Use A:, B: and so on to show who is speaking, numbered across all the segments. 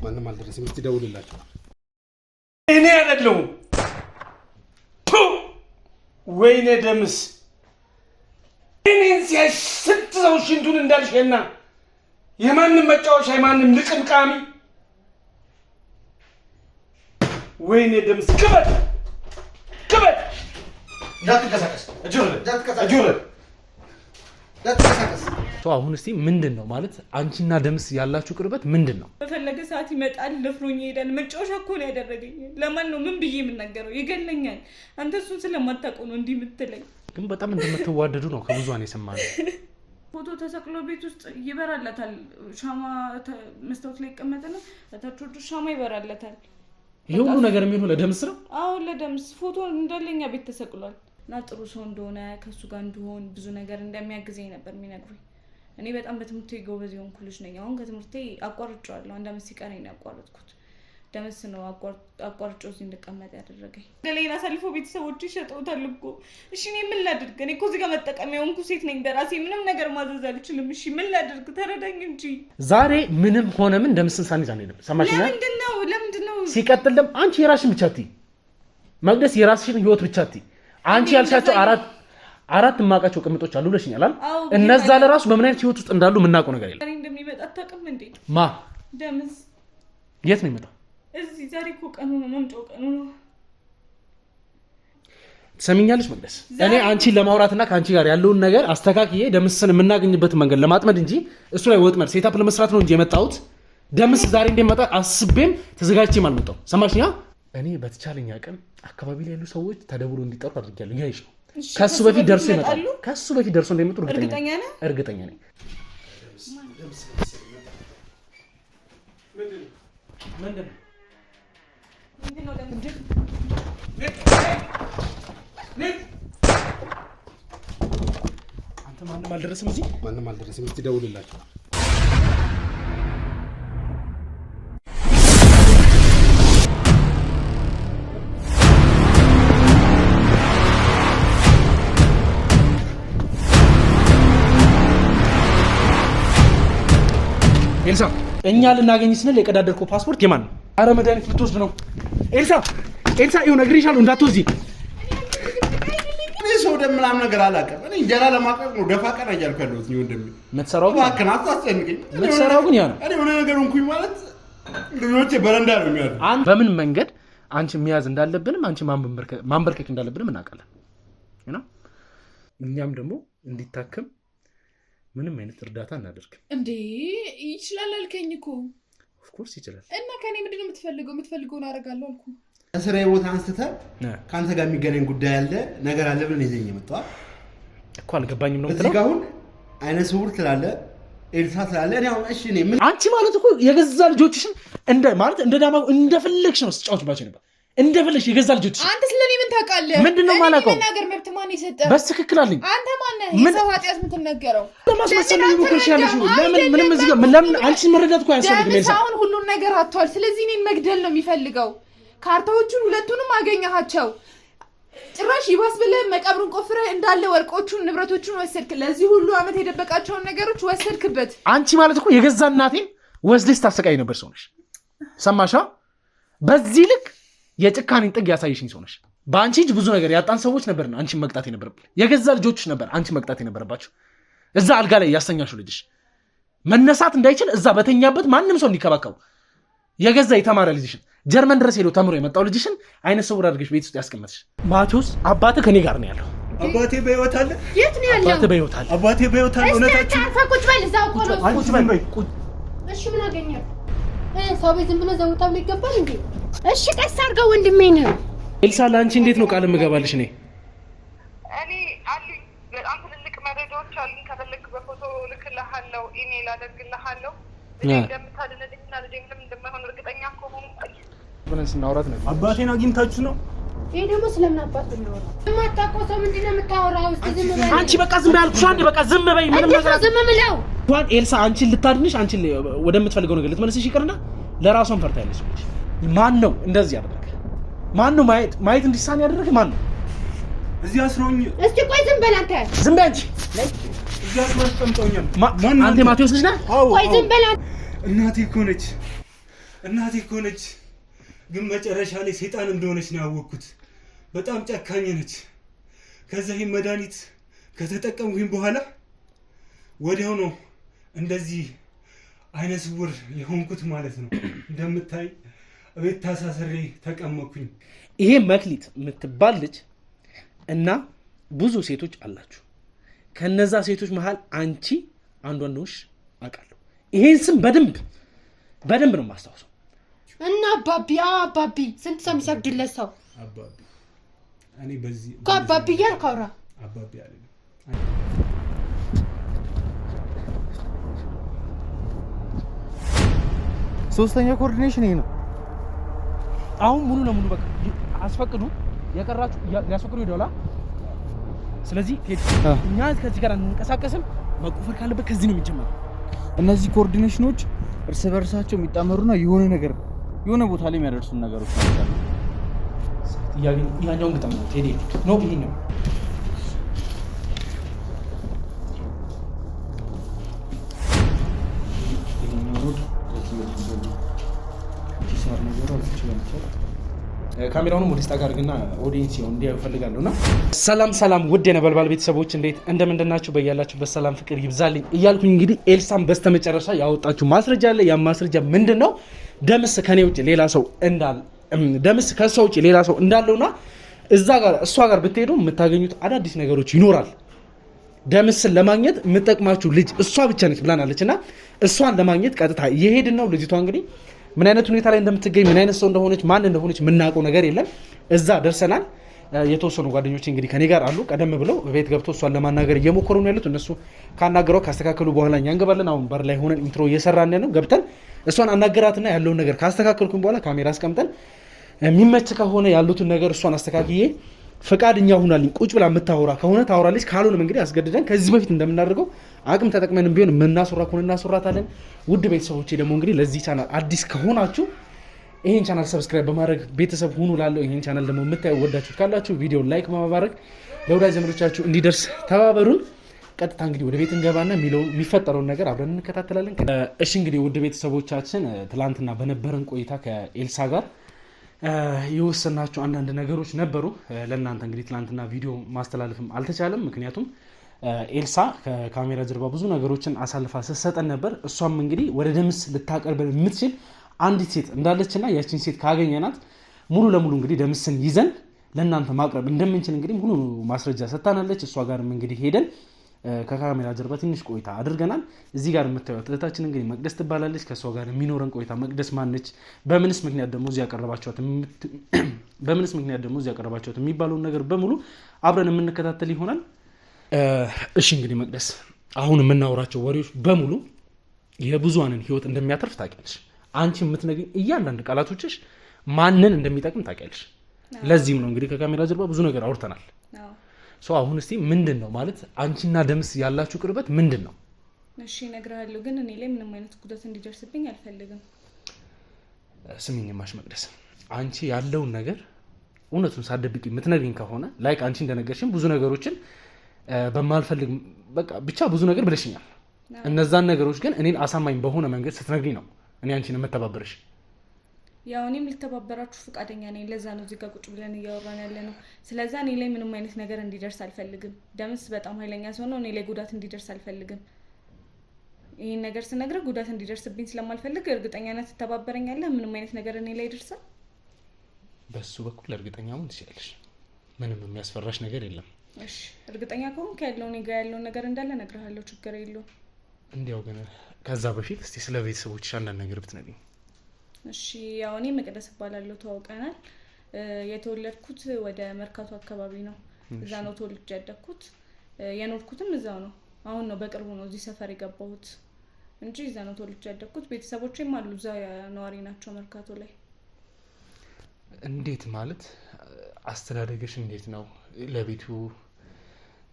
A: ማንም አልደረሰም እስቲ ደውልላቸው
B: እኔ አይደለሁም ወይኔ ደምስ እኔን ሲያስት ሰው ሽንቱን እንዳልሸና የማንም መጫወቻ የማንም ልቅምቃሚ ወይኔ ደምስ ክበድ እንዳትንቀሳቀስ እጁር
A: አሁን እስቲ ምንድነው ማለት አንቺና ደምስ ያላችሁ ቅርበት ምንድነው?
C: በፈለገ ሰዓት ይመጣል ለፍሮኝ ይሄዳል። መጫወቻ እኮ ነው ያደረገኝ። ለማን ነው ምን ብዬ የምናገረው? ይገለኛል። አንተ እሱን ስለማታውቀው ነው እንዲህ የምትለኝ።
A: ግን በጣም እንደምትዋደዱ ነው ከብዙዋን የሰማነው።
C: ፎቶ ተሰቅሎ ቤት ውስጥ ይበራለታል። ሻማ መስታወት ላይ ይቀመጥና ታች ወደ ሻማ ይበራለታል።
A: ይሄ ሁሉ ነገር የሚሆነው ለደምስ ነው?
C: አዎ ለደምስ ፎቶ እንዳለኛ ቤት ተሰቅሏል። እና ጥሩ ሰው እንደሆነ ከሱ ጋር እንደሆን ብዙ ነገር እንደሚያግዘኝ ነበር የሚነግሩኝ። እኔ በጣም በትምህርቴ ጎበዝ የሆንኩ ልጅ ነኝ። አሁን ከትምህርቴ አቋርጬዋለሁ። አንድ አመት ሲቀረኝ ነው ያቋረጥኩት። ደምስ ነው አቋርጬው እዚህ እንድቀመጥ ያደረገኝ። ገሌን አሳልፎ ቤተሰቦች ይሸጠውታል እኮ። እሺ እኔ ምን ላድርግ? እኔ እኮ እዚህ ጋር መጠቀም የሆንኩ ሴት ነኝ። በራሴ ምንም ነገር ማዘዝ አልችልም። እሺ ምን ላድርግ? ተረዳኝ እንጂ።
A: ዛሬ ምንም ሆነ ምን ደምስን ሳንይዝ አንሄድም። ሰማሽኛ?
C: ለምንድን ነው
A: ሲቀጥልም አንቺ የራስሽን ብቻ አትይ። መቅደስ የራስሽን ህይወት ብቻ አትይ። አንቺ ያልሻቸው አራት ማቃቸው ቅምጦች አሉ ብለሽኛል አይደል? እነዛ ለራሱ በምን አይነት ህይወት ውስጥ እንዳሉ ምናውቀው ነገር የለም።
C: ዛሬ እንደሚመጣ አታውቅም እንዴ?
A: ማ
C: ደምስ
A: የት ነው የሚመጣው?
C: እዚህ ዛሬ እኮ ቀኑ ነው፣ መምጫው ቀኑ ነው።
A: ትሰሚኛለሽ መቅደስ? እኔ አንቺን ለማውራትና ከአንቺ ጋር ያለውን ነገር አስተካክዬ ደምስን የምናገኝበት መንገድ ለማጥመድ እንጂ እሱ ላይ ወጥመድ ሴታፕ ለመስራት ነው እንጂ የመጣሁት ደምስ ዛሬ እንደሚመጣ አስቤም ተዘጋጅቼም አልመጣሁ። ሰማሽኛ? እኔ በተቻለኝ አቅም አካባቢ ላይ ያሉ ሰዎች ተደውሎ እንዲጠሩ አድርጌያለሁ። ይሄሽ ነው ከሱ በፊት ደርሶ ይመጣል። ከሱ በፊት ደርሶ እንደሚመጡ እርግጠኛ ነኝ። አንተ ማንም አልደረሰም እስቲ ደውልላቸው። ኤልሳ እኛ ልናገኝ ስንል የቀዳደርኩ ፓስፖርት የማን ነው? አረ መድኃኒት ልትወስድ ነው። ኤልሳ ይሁን እግሬሻለሁ እንዳትወስጂ።
D: እኔ ሰው ደም ምናምን ነገር አላውቅም። እኔ እንጀራ ለማቅረብ ነው ደፋ ቀና እያልኩ ያለሁት። ነው እንደም
A: የምትሰራው ግን ያ ነው።
D: እኔ ሆነ ነገር እንኩኝ ማለት ልጆቼ በረንዳ ነው የሚያሉ።
A: በምን መንገድ አንቺ መያዝ እንዳለብንም አንቺ ማንበርከክ እንዳለብንም እናውቃለን። እኛም ደግሞ እንዲታከም ምንም አይነት እርዳታ እናደርግም እንዴ?
E: ይችላል አልከኝ እኮ።
A: ኦፍ ኮርስ ይችላል።
E: እና ከኔ ምንድነው የምትፈልገውን አደርጋለሁ አልኩ።
D: ከስራዬ ቦታ አንስተህ ካንተ ጋር የሚገናኝ ጉዳይ አለ ነገር አለ ብለን ይዘኝ የመጣው
A: እኮ አልገባኝም ነው።
D: እዚህ ጋር አሁን አይነ ስውር ትላለህ፣ ኤልሳ ትላለህ። እኔ አሁን እሺ እኔ ምን
A: አንቺ ማለት እኮ የገዛ ልጆችሽን እንደ ዳማ እንደፈለግሽ ነው ስትጫወችባቸው ነበር። እንደፈለግሽ የገዛ ልጆችሽ።
E: አንተ ስለኔ ምን ታውቃለህ?
A: ምንድነው ማላውቀው?
E: ነገር መብት ማን ይሰጠ?
A: በትክክል አለኝ።
E: አንተ ማን ነህ? የሰው ኃጢአት የምትነገረው
A: ለማስመሰል ነው እኮ ያለሽ። ለምን እዚህ ጋር ለምን አንቺ መረዳት እኮ ያስፈልግም።
E: ኤልሳ አሁን ሁሉን ነገር አጥቷል። ስለዚህ እኔን መግደል ነው የሚፈልገው። ካርታዎቹን ሁለቱንም አገኘሃቸው። ጭራሽ ይባስ ብለህ መቃብሩን ቆፍረህ እንዳለ ወርቆቹን ንብረቶቹን ወሰድክ። ለዚህ ሁሉ አመት የደበቃቸውን ነገሮች ወሰድክበት።
A: አንቺ ማለት እኮ የገዛ እናቴን ወስደሽ ታሰቃይ ነበር ሰው ነሽ። ሰማሻ? በዚህ ልክ የጭካኔን ጥግ ያሳየሽኝ ሰው ነሽ። በአንቺ እጅ ብዙ ነገር ያጣን ሰዎች ነበርና አንቺ መቅጣት የነበረብሽ የገዛ ልጆችሽ ነበር። አንቺ መቅጣት የነበረባቸው እዛ አልጋ ላይ ያስተኛሽው ልጅሽ መነሳት እንዳይችል እዛ በተኛበት ማንም ሰው እንዲከባከቡ የገዛ የተማረ ልጅሽን ጀርመን ድረስ ሄዶ ተምሮ የመጣው ልጅሽን አይነ ስውር አድርገሽ ቤት ውስጥ ያስቀመጥሽ። ማቴዎስ አባትህ ከኔ ጋር ነው ያለው።
D: አባቴ በህይወት አለ?
E: የት ነው ያለው?
A: አባትህ በህይወት አለ።
D: አባቴ በህይወት አለ? እውነታችሁ?
E: ቁጭ በል እዛው ቆሎ።
A: ቁጭ በል።
E: እሺ ምን አገኘህ? ሰው ቤት ዝም ብሎ ዘውታው ላይ ይገባል እንዴ? እሺ ቀስ አድርገው ወንድሜ ነው።
A: ኤልሳ ለአንቺ እንዴት ነው ቃል የምገባልሽ? እኔ
F: አሉኝ በጣም ትልልቅ መረጃዎች አሉኝ። ከፈለክ በፎቶ ልክልሃለሁ፣ ኢሜል አደርግልሃለሁ። እንደምታድንልኝና ልጄ ምንም እንደማይሆን እርግጠኛ ከሆንኩኝ
A: ብለን ስናወራት ነው።
D: አባቴን አግኝታችሁ ነው?
E: ይሄ ደግሞ ስለምን አባት ነው? የማታውቀው ሰው ምንድን ነው የምታወራው? እስቲ ዝም በይ
A: አንቺ። በቃ ዝም በይ አልኩሽ አንዴ። በቃ ዝም በይ። ምንም ነገር
E: ዝም ብለው
A: እንኳን ኤልሳ አንቺን ልታድንሽ አንቺን ወደምትፈልገው ነገር ልትመልስሽ ይቅርና ለራሷን ፈርታ ያለሽ ልጅ ማን ነው እንደዚህ ያደረገ? ማን ነው ማየት እንዲሳን ያደረገ? ማን ነው?
D: እዚህ አስሮኝ።
E: እስቲ ቆይ ዝም በል አንተ።
A: ዝም በል አንቺ።
D: እዚህ አስሮኝ ጠምጠውኛል።
A: አንተ ማቴዎስ ልጅ ነህ?
E: ቆይ ዝም በል አንተ።
D: እናቴ እኮ ነች። ግን መጨረሻ ላይ ሰይጣን እንደሆነች ነው ያወቅኩት። በጣም ጨካኝ ነች። ከዛ ይሄን መድኃኒት ከተጠቀምኩኝ በኋላ ወዲያው ነው እንደዚህ አይነ ስውር የሆንኩት ማለት ነው። እንደምታይ እቤት ታሳስሬ ተቀመጥኩኝ።
A: ይሄ መክሊት የምትባል ልጅ እና ብዙ ሴቶች አላችሁ። ከነዛ ሴቶች መሃል አንቺ አንዷ እንደሆንሽ አውቃለሁ። ይሄን ስም በደንብ ነው የማስታውሰው።
E: እና አባቢ ስንት ሰው የሚሰግድለት ሰው
D: አባቢ እኔ በዚህ
E: እኮ አባቢ እያልክ አውራ።
D: አባቢ አለ
G: ሶስተኛ ኮኦርዲኔሽን ይሄ ነው።
A: አሁን ሙሉ ለሙሉ በቃ አስፈቅዱ የቀራችሁ ያስፈቅዱ ይደውላ። ስለዚህ እኛ ከዚህ ጋር እንንቀሳቀስም። መቆፈር ካለበት ከዚህ ነው የሚጀምረው።
G: እነዚህ ኮኦርዲኔሽኖች እርስ በርሳቸው የሚጣመሩና የሆነ ቦታ ላይ የሚያደርሱ ነገሮች ናቸው።
A: ያኛውን ግጠም ነው ቴዲ ነው ይሄ ነው። ካሜራውንም ወደ ስታክ አድርግና ኦዲየንስ ይሁን እንዲያዩ እፈልጋለሁና። ሰላም ውድ የነበልባል ቤተሰቦች እንዴት እንደምንድናችሁ? በያላችሁበት ሰላም ፍቅር ይብዛልኝ እያልኩኝ እንግዲህ ኤልሳም በስተመጨረሻ ያወጣችሁ ማስረጃ አለ። ያ ማስረጃ ምንድነው? ደምስ ከኔ ውጭ ሌላ ሰው ደምስ ከሷ ውጭ ሌላ ሰው እንዳለውና እሷ ጋር ብትሄዱ የምታገኙት አዳዲስ ነገሮች ይኖራል። ደምስን ለማግኘት የምጠቅማችሁ ልጅ እሷ ብቻ ነች ብላናለችና እሷን ለማግኘት ቀጥታ እየሄድን ነው። ልጅቷ እንግዲህ ምን አይነት ሁኔታ ላይ እንደምትገኝ ምን አይነት ሰው እንደሆነች ማን እንደሆነች የምናውቀው ነገር የለም። እዛ ደርሰናል። የተወሰኑ ጓደኞች እንግዲህ ከኔ ጋር አሉ። ቀደም ብለው ቤት ገብተው እሷን ለማናገር እየሞከሩ ነው ያሉት። እነሱ ካናገረው ካስተካከሉ በኋላ እኛ እንገባለን። አሁን በር ላይ ሆነን ኢንትሮ እየሰራን ነው። ገብተን እሷን አናገራትና ያለውን ነገር ካስተካከልኩኝ በኋላ ካሜራ አስቀምጠን የሚመች ከሆነ ያሉትን ነገር እሷን አስተካክዬ ፈቃደኛ ሆናልኝ ቁጭ ብላ የምታወራ ከሆነ ታወራለች። ካልሆነም እንግዲህ አስገድደን ከዚህ በፊት እንደምናደርገው አቅም ተጠቅመንም ቢሆን የምናስወራ ከሆነ እናስወራታለን። ውድ ቤተሰቦቼ ደግሞ እንግዲህ ለዚህ ቻናል አዲስ ከሆናችሁ ይሄን ቻናል ሰብስክራይብ በማድረግ ቤተሰብ ሁኑ ላለው። ይሄን ቻናል ደግሞ የምታዩ ወዳችሁት ካላችሁ ቪዲዮን ላይክ በማድረግ ለወዳጅ ዘመዶቻችሁ እንዲደርስ ተባበሩን። ቀጥታ እንግዲህ ወደ ቤት እንገባና የሚፈጠረውን ነገር አብረን እንከታተላለን። እሺ እንግዲህ ውድ ቤተሰቦቻችን ትላንትና በነበረን ቆይታ ከኤልሳ ጋር የወሰናቸው አንዳንድ ነገሮች ነበሩ። ለእናንተ እንግዲህ ትላንትና ቪዲዮ ማስተላለፍም አልተቻለም። ምክንያቱም ኤልሳ ከካሜራ ጀርባ ብዙ ነገሮችን አሳልፋ ስትሰጠን ነበር። እሷም እንግዲህ ወደ ደምስ ልታቀርበን የምትችል አንዲት ሴት እንዳለችና ያችን ሴት ካገኘናት ሙሉ ለሙሉ እንግዲህ ደምስን ይዘን ለእናንተ ማቅረብ እንደምንችል እንግዲህ ሙሉ ማስረጃ ሰጥታናለች። እሷ ጋርም እንግዲህ ሄደን ከካሜራ ጀርባ ትንሽ ቆይታ አድርገናል። እዚህ ጋር የምታዩት እህታችን እንግዲህ መቅደስ ትባላለች። ከእሷ ጋር የሚኖረን ቆይታ መቅደስ ማነች፣ በምንስ ምክንያት ደግሞ እዚህ ያቀረባቸዋት የሚባለውን ነገር በሙሉ አብረን የምንከታተል ይሆናል። እሺ እንግዲህ መቅደስ አሁን የምናወራቸው ወሬዎች በሙሉ የብዙሃንን ሕይወት እንደሚያተርፍ ታውቂያለሽ። አንቺ የምትነግኝ እያንዳንድ ቃላቶችሽ ማንን እንደሚጠቅም ታውቂያለሽ። ለዚህም ነው እንግዲህ ከካሜራ ጀርባ ብዙ ነገር አውርተናል። አሁን እስቲ ምንድን ነው ማለት አንቺና ደምስ ያላችሁ ቅርበት ምንድን ነው?
C: እሺ እነግርሃለሁ፣ ግን እኔ ላይ ምንም አይነት ጉዳት እንዲደርስብኝ አልፈልግም።
A: ስሚኝማሽ መቅደስ፣ አንቺ ያለውን ነገር እውነቱን ሳትደብቂ የምትነግሪኝ ከሆነ ላይክ አንቺ እንደነገርሽኝ ብዙ ነገሮችን በማልፈልግ በቃ ብቻ ብዙ ነገር ብለሽኛል። እነዛን ነገሮች ግን እኔን አሳማኝ በሆነ መንገድ ስትነግሪኝ ነው እኔ አንቺን የምተባበርሽ።
C: ያው እኔም ልተባበራችሁ ፈቃደኛ ነኝ። ለዛ ነው እዚህ ጋር ቁጭ ብለን እያወራን ያለ ነው። ስለዛ እኔ ላይ ምንም አይነት ነገር እንዲደርስ አልፈልግም። ደምስ በጣም ኃይለኛ ሰው ነው። እኔ ላይ ጉዳት እንዲደርስ አልፈልግም። ይህን ነገር ስነግርህ ጉዳት እንዲደርስብኝ ስለማልፈልግ እርግጠኛነት ትተባበረኛለህ? ምንም አይነት ነገር እኔ ላይ ይደርሳል?
A: በሱ በኩል እርግጠኛ መሆን ትችላለሽ። ምንም የሚያስፈራሽ ነገር የለም።
C: እሺ እርግጠኛ ከሆንክ ያለውን እኔ ጋር ያለውን ነገር እንዳለ እነግርሃለሁ። ችግር የለውም።
A: እንዲያው ግን ከዛ በፊት እስቲ ስለ ቤተሰቦችሽ አንዳንድ ነገር ብትነግሪኝ።
C: እሺ ያው እኔ መቅደስ እባላለሁ። ተዋውቀናል። የተወለድኩት ወደ መርካቶ አካባቢ ነው። እዛ ነው ተወልጄ ያደግኩት። የኖርኩትም እዛው ነው። አሁን ነው በቅርቡ ነው እዚህ ሰፈር የገባሁት እንጂ እዛ ነው ተወልጄ ያደግኩት። ቤተሰቦቼም አሉ እዛ ነዋሪ ናቸው መርካቶ ላይ።
A: እንዴት ማለት አስተዳደግሽ እንዴት ነው? ለቤቱ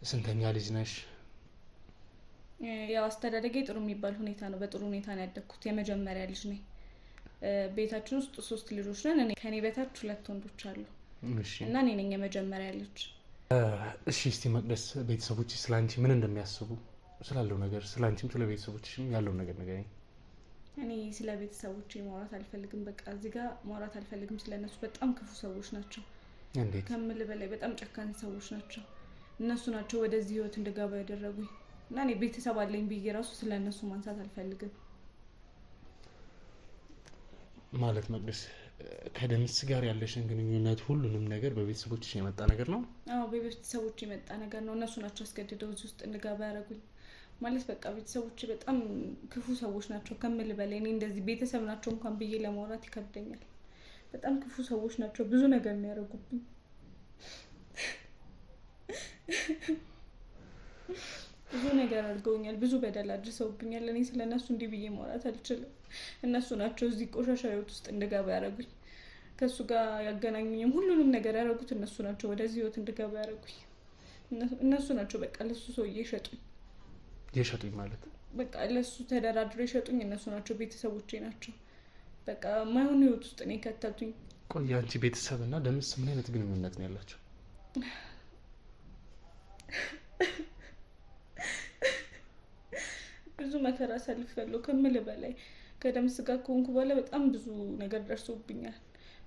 A: ስንተኛ ልጅ ነሽ?
C: ያው አስተዳደጌ ጥሩ የሚባል ሁኔታ ነው። በጥሩ ሁኔታ ነው ያደግኩት። የመጀመሪያ ልጅ ነኝ። ቤታችን ውስጥ 3 ልጆች ነን። እኔ ከኔ በታች 2 ወንዶች አሉ።
A: እሺ
C: እና እኔ ነኝ የመጀመሪያ ልጅ።
A: እሺ እስቲ መቅደስ ቤተሰቦች ስላንቺ ምን እንደሚያስቡ ስላለው ነገር ስላንቺም ስለ ቤተሰቦችሽም ያለው ነገር ንገሪኝ።
C: እኔ ስለ ቤተሰቦቼ ማውራት አልፈልግም። በቃ እዚህ ጋር ማውራት አልፈልግም ስለነሱ። በጣም ክፉ ሰዎች ናቸው።
A: እንዴት?
C: ከምል በላይ በጣም ጨካኝ ሰዎች ናቸው። እነሱ ናቸው ወደዚህ ህይወት እንድገባ ያደረጉኝ። እና እኔ ቤተሰብ አለኝ ብዬ ራሱ ስለነሱ ማንሳት አልፈልግም።
A: ማለት መቅደስ ከደምስ ጋር ያለሽን ግንኙነት ሁሉንም ነገር በቤተሰቦችሽ የመጣ ነገር ነው?
C: አዎ በቤተሰቦቼ የመጣ ነገር ነው። እነሱ ናቸው አስገድደው እዚህ ውስጥ እንድገባ ያደረጉኝ። ማለት በቃ ቤተሰቦቼ በጣም ክፉ ሰዎች ናቸው ከምል በላይ። እኔ እንደዚህ ቤተሰብ ናቸው እንኳን ብዬ ለማውራት ይከብደኛል። በጣም ክፉ ሰዎች ናቸው። ብዙ ነገር ነው ያደረጉብኝ። ብዙ ነገር አድርገውኛል። ብዙ በደል አድርሰውብኛል። እኔ ስለነሱ እንዲህ ብዬ ማውራት አልችልም። እነሱ ናቸው እዚህ ቆሻሻ ህይወት ውስጥ እንድገባ ያደረጉኝ። ከሱ ጋር ያገናኙኝም ሁሉንም ነገር ያደረጉት እነሱ ናቸው። ወደዚህ ህይወት እንድገባ ያደረጉኝ እነሱ ናቸው። በቃ ለሱ ሰውዬ ሸጡኝ።
A: የሸጡኝ ማለት
C: በቃ ለሱ ተደራድሮ የሸጡኝ እነሱ ናቸው። ቤተሰቦቼ ናቸው። በቃ ማይሆን ህይወት ውስጥ ነው የከተቱኝ።
A: ቆይ አንቺ ቤተሰብና ደምስ ምን አይነት ግንኙነት ነው ያላቸው?
C: ብዙ መከራ አሳልፌያለሁ ከምል በላይ። ከደምስ ጋር ከሆንኩ በኋላ በጣም ብዙ ነገር ደርሶብኛል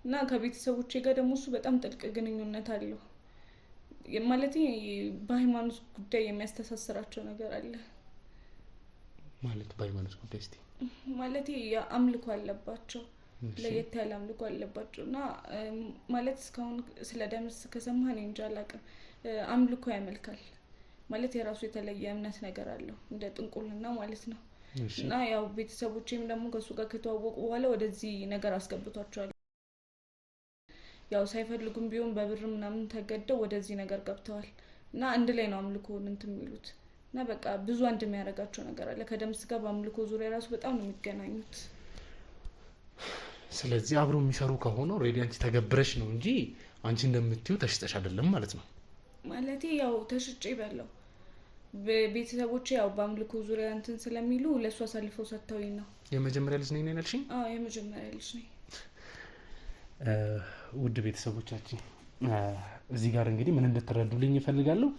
C: እና ከቤተሰቦቼ ጋር ደግሞ እሱ በጣም ጥልቅ ግንኙነት አለው። ማለት በሃይማኖት ጉዳይ የሚያስተሳስራቸው ነገር አለ።
A: ማለት በሃይማኖት ጉዳይ እስቲ
C: ማለት አምልኮ አለባቸው። ለየት ያለ አምልኮ አለባቸው እና ማለት እስካሁን ስለ ደምስ ከሰማህ እኔ እንጃ አላውቅም። አምልኮ ያመልካል ማለት የራሱ የተለየ እምነት ነገር አለው እንደ ጥንቁልና ማለት ነው። እና ያው ቤተሰቦቼም ደግሞ ከሱ ጋር ከተዋወቁ በኋላ ወደዚህ ነገር አስገብቷቸዋል። ያው ሳይፈልጉም ቢሆን በብር ምናምን ተገደው ወደዚህ ነገር ገብተዋል እና አንድ ላይ ነው አምልኮን እንትን የሚሉት እና በቃ ብዙ አንድ የሚያደርጋቸው ነገር አለ። ከደምስ ጋር በአምልኮ ዙሪያ ራሱ በጣም ነው የሚገናኙት።
A: ስለዚህ አብሮ የሚሰሩ ከሆነ ኦልሬዲ አንቺ ተገብረሽ ነው እንጂ አንቺ እንደምትዩ ተሽጠሽ አይደለም ማለት ነው።
C: ማለቴ ያው ተሽጬ በለው ቤተሰቦቼ ያው በአምልኮ ዙሪያ እንትን ስለሚሉ ለሱ አሳልፈው ሰጥተውኝ ነው።
A: የመጀመሪያ ልጅ ነኝ ያልሽኝ?
C: አዎ የመጀመሪያ ልጅ ነኝ።
A: ውድ ቤተሰቦቻችን እዚህ ጋር እንግዲህ ምን እንድትረዱልኝ እፈልጋለሁ።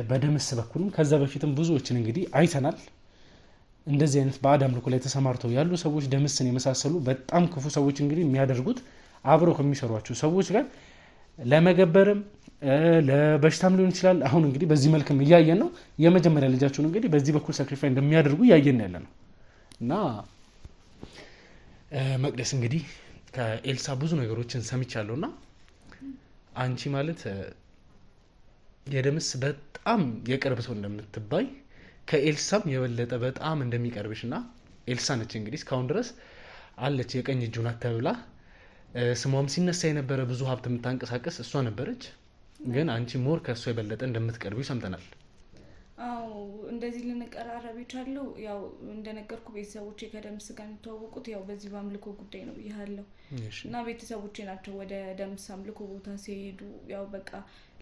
A: በደምስ በኩልም ከዛ በፊትም ብዙዎችን እንግዲህ አይተናል። እንደዚህ አይነት ባዕድ አምልኮ ላይ ተሰማርተው ያሉ ሰዎች ደምስን የመሳሰሉ በጣም ክፉ ሰዎች እንግዲህ የሚያደርጉት አብረው ከሚሰሯቸው ሰዎች ጋር ለመገበርም ለበሽታም ሊሆን ይችላል። አሁን እንግዲህ በዚህ መልክም እያየን ነው። የመጀመሪያ ልጃቸውን እንግዲህ በዚህ በኩል ሳክሪፋይ እንደሚያደርጉ እያየን ያለ ነው እና መቅደስ እንግዲህ ከኤልሳ ብዙ ነገሮችን ሰምቻለሁና አንቺ ማለት የደምስ በጣም የቅርብ ሰው እንደምትባይ ከኤልሳም የበለጠ በጣም እንደሚቀርብሽና ኤልሳ ነች እንግዲህ እስካሁን ድረስ አለች የቀኝ እጁ ናት ተብላ ስሟም ሲነሳ የነበረ ብዙ ሀብት የምታንቀሳቀስ እሷ ነበረች። ግን አንቺ ሞር ከእሷ የበለጠ እንደምትቀርቢው ሰምተናል።
C: አዎ እንደዚህ ልንቀራረብ የቻለው ያው እንደነገርኩ ቤተሰቦቼ ከደምስ ጋር የሚተዋወቁት ያው በዚህ በአምልኮ ጉዳይ ነው ብያለሁ እና ቤተሰቦቼ ናቸው ወደ ደምስ አምልኮ ቦታ ሲሄዱ ያው በቃ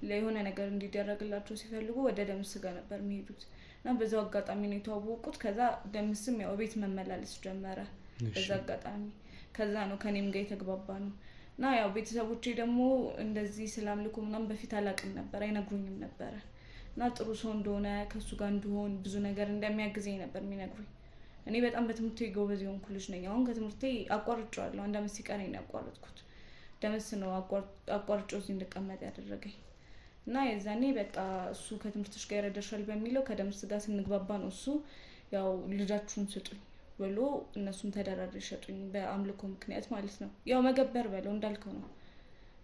C: ለሆነ ነገር እንዲደረግላቸው ሲፈልጉ ወደ ደምስ ጋር ነበር የሚሄዱት እና በዛው አጋጣሚ ነው የተዋወቁት። ከዛ ደምስም ያው ቤት መመላለስ ጀመረ በዛ አጋጣሚ። ከዛ ነው ከኔም ጋር የተግባባ ነው እና ያው ቤተሰቦቼ ደግሞ እንደዚህ ስላምልኮ ምናምን በፊት አላውቅም ነበር፣ አይነግሩኝም ነበረ እና ጥሩ ሰው እንደሆነ ከሱ ጋር እንደሆን ብዙ ነገር እንደሚያግዘኝ ነበር የሚነግሩኝ። እኔ በጣም በትምህርቴ ጎበዝ የሆንኩ ልጅ ነኝ። አሁን ከትምህርቴ አቋርጬዋለሁ። 1 ዓመት ሲቀረኝ ነው ያቋረጥኩት። ደምስ ነው አቋርጬው እዚህ እንድቀመጥ ያደረገኝ እና የዛኔ በቃ እሱ ከትምህርትሽ ጋር ይረዳሻል በሚለው ከደምስ ጋር ስንግባባ ነው እሱ ያው ልጃችሁን ስጡኝ ብሎ እነሱም ተደራድረው ሸጡኝ በአምልኮ ምክንያት ማለት ነው። ያው መገበር በለው እንዳልከው ነው።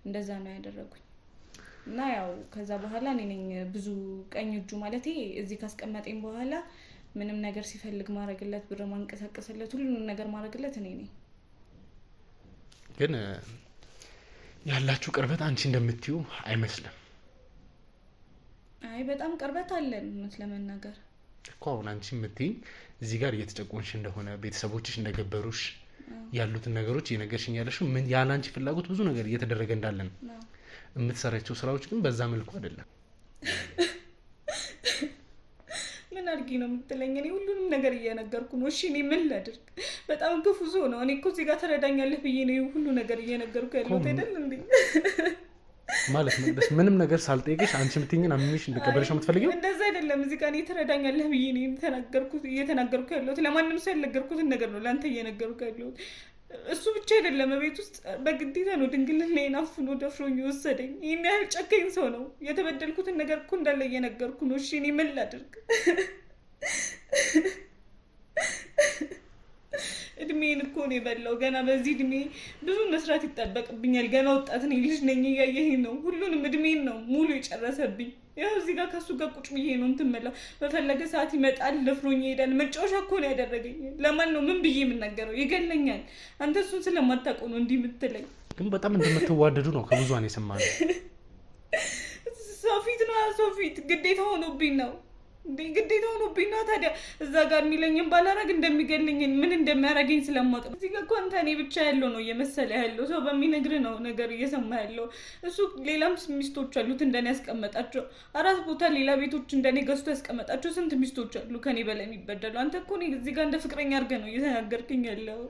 C: እንደዛ ነው ያደረጉኝ እና ያው ከዛ በኋላ እኔ ነኝ ብዙ ቀኝ እጁ ማለቴ እዚህ ካስቀመጠኝ በኋላ ምንም ነገር ሲፈልግ ማድረግለት፣ ብር ማንቀሳቀስለት፣ ሁሉንም ነገር ማድረግለት እኔ ነኝ።
A: ግን ያላችሁ ቅርበት አንቺ እንደምትዩ አይመስልም።
C: አይ በጣም ቅርበት አለን እውነት ለመናገር
A: እኮ። አሁን አንቺ የምትይኝ እዚህ ጋር እየተጨቆንሽ እንደሆነ ቤተሰቦችሽ እንደገበሩሽ ያሉትን ነገሮች እየነገርሽኝ ያለሽው ምን ያለ አንቺ ፍላጎት ብዙ ነገር እየተደረገ እንዳለ ነው። የምትሰራቸው ስራዎች ግን በዛ መልኩ አይደለም።
C: ምን አድርጊ ነው የምትለኝ? እኔ ሁሉንም ነገር እየነገርኩ ነው። እሺ እኔ ምን ላድርግ? በጣም ክፉ ሰው ነው። እኔ እኮ እዚህ ጋር ተረዳኛለህ ብዬ ነው ሁሉ ነገር እየነገርኩ ያለሁት አይደል እንዴ?
A: ማለት ነው ምንም ነገር ሳልጠይቅሽ አንቺ የምትይኝን አምኜሽ እንድቀበልሽ ነው የምትፈልጊው?
C: እንደዛ አይደለም። እዚህ ጋር እኔ ተረዳኛለህ ብዬ ነው እየተናገርኩ ያለሁት። ለማንም ሰው ያልነገርኩትን ነገር ነው ለአንተ እየነገርኩ ያለሁት። እሱ ብቻ አይደለም፣ በቤት ውስጥ በግዴታ ነው ድንግልናዬን አፍኖ ደፍሮኝ የወሰደኝ። ይህን ያህል ጨካኝ ሰው ነው። የተበደልኩትን ነገር እኮ እንዳለ እየነገርኩ ነው። እሺ እኔ ምን ላድርግ? እድሜን እኮ ነው የበላው። ገና በዚህ እድሜ ብዙ መስራት ይጠበቅብኛል። ገና ወጣት ነኝ፣ ልጅ ነኝ። እያየኸኝ ነው። ሁሉንም እድሜን ነው ሙሉ የጨረሰብኝ። ያው እዚህ ጋር ከሱ ጋር ቁጭ ብዬ ነው እንትን የምለው። በፈለገ ሰዓት ይመጣል፣ ደፍሮኝ ይሄዳል። መጫወቻ እኮ ነው ያደረገኝ። ለማን ነው ምን ብዬ የምናገረው? ይገለኛል። አንተ እሱን ስለማታውቀው ነው እንዲህ የምትለኝ።
A: ግን በጣም እንደምትዋደዱ ነው ከብዙሃን የሰማነው።
C: ሰው ፊት ነው ሰው ፊት ግዴታ ሆኖብኝ ነው እንዴ? ግዴታ ሆኖብኝ ነው። ታዲያ እዛ ጋር የሚለኝን ባላረግ እንደሚገለኝ ምን እንደሚያደርገኝ ስለማውቅ እዚህ ጋር እኮ አንተ እኔ ብቻ ያለው ነው እየመሰለ ያለው። ሰው በሚነግር ነው ነገር እየሰማ ያለው። እሱ ሌላም ሚስቶች አሉት እንደኔ ያስቀመጣቸው 4 ቦታ ሌላ ቤቶች እንደኔ ገዝቶ ያስቀመጣቸው ስንት ሚስቶች አሉ ከኔ በላይ የሚበደሉ። አንተ እኮ እዚህ ጋር እንደ ፍቅረኛ አድርገህ ነው እየተናገርክኝ ያለው።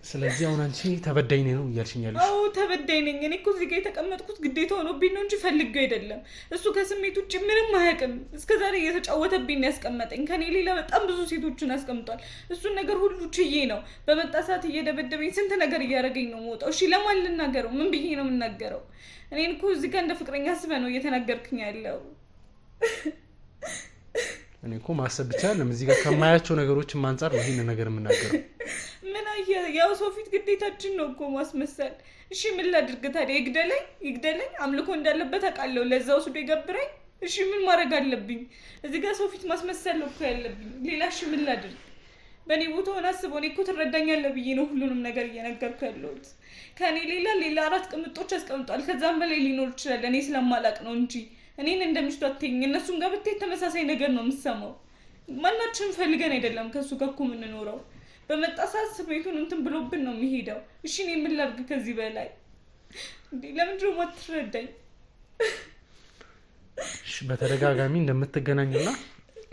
A: ስለዚህ አሁን አንቺ ተበዳይ ነኝ ነው እያልሽኝ ያለሽ?
C: አዎ ተበዳይ ነኝ። እኔ እኮ እዚህ ጋር የተቀመጥኩት ግዴታ ሆኖብኝ ነው እንጂ ፈልጌው አይደለም። እሱ ከስሜት ውጭ ምንም አያውቅም። እስከዛሬ እየተጫወተብኝ ያስቀመጠኝ። ከኔ ሌላ በጣም ብዙ ሴቶችን አስቀምጧል። እሱን ነገር ሁሉ ችዬ ነው በመጣ ሰዓት እየደበደበኝ ስንት ነገር እያደረገኝ ነው የምወጣው። እሺ ለማን ልናገረው? ምን ብዬ ነው የምናገረው? እኔን እኮ እዚህ ጋር እንደ ፍቅረኛ አስበህ ነው እየተናገርክኝ ያለው።
A: እኔ እኮ ማሰብ ብቻ አይደለም እዚህ ጋር ከማያቸው ነገሮችም አንፃር ነው ይሄን ነገር የምናገረው።
C: ምን ያው ሰው ፊት ግዴታችን ነው እኮ ማስመሰል። እሺ ምን ላድርግ ታዲያ? ይግደለኝ። አምልኮ እንዳለበት አውቃለሁ። ለዛ ወስዶ ይገብረኝ። እሺ ምን ማድረግ አለብኝ? እዚህ ጋር ሰው ፊት ማስመሰል ነው እኮ ያለብኝ። ሌላ እሺ ምን ላድርግ? በእኔ ቦታ ሆነ አስበው። እኔ እኮ ትረዳኛለህ ብዬ ነው ሁሉንም ነገር እየነገርኩ ያለሁት። ከእኔ ሌላ 4 ቅምጦች አስቀምጧል። ከዛም በላይ ሊኖር ይችላል። እኔ ስለማላቅ ነው እንጂ እኔን እንደምሽቱ አትይኝ። እነሱን ጋር ብትሄድ ተመሳሳይ ነገር ነው የምሰማው። ማናችንም ፈልገን አይደለም ከእሱ ጋር እኮ የምንኖረው። በመጣ ሰዓት ስሜቱን እንትን ብሎብን ነው የሚሄደው። እሺ እኔ ምን ላድርግ ከዚህ በላይ? እንዴ ለምንድን ነው የማትረዳኝ?
A: እሺ በተደጋጋሚ እንደምትገናኙና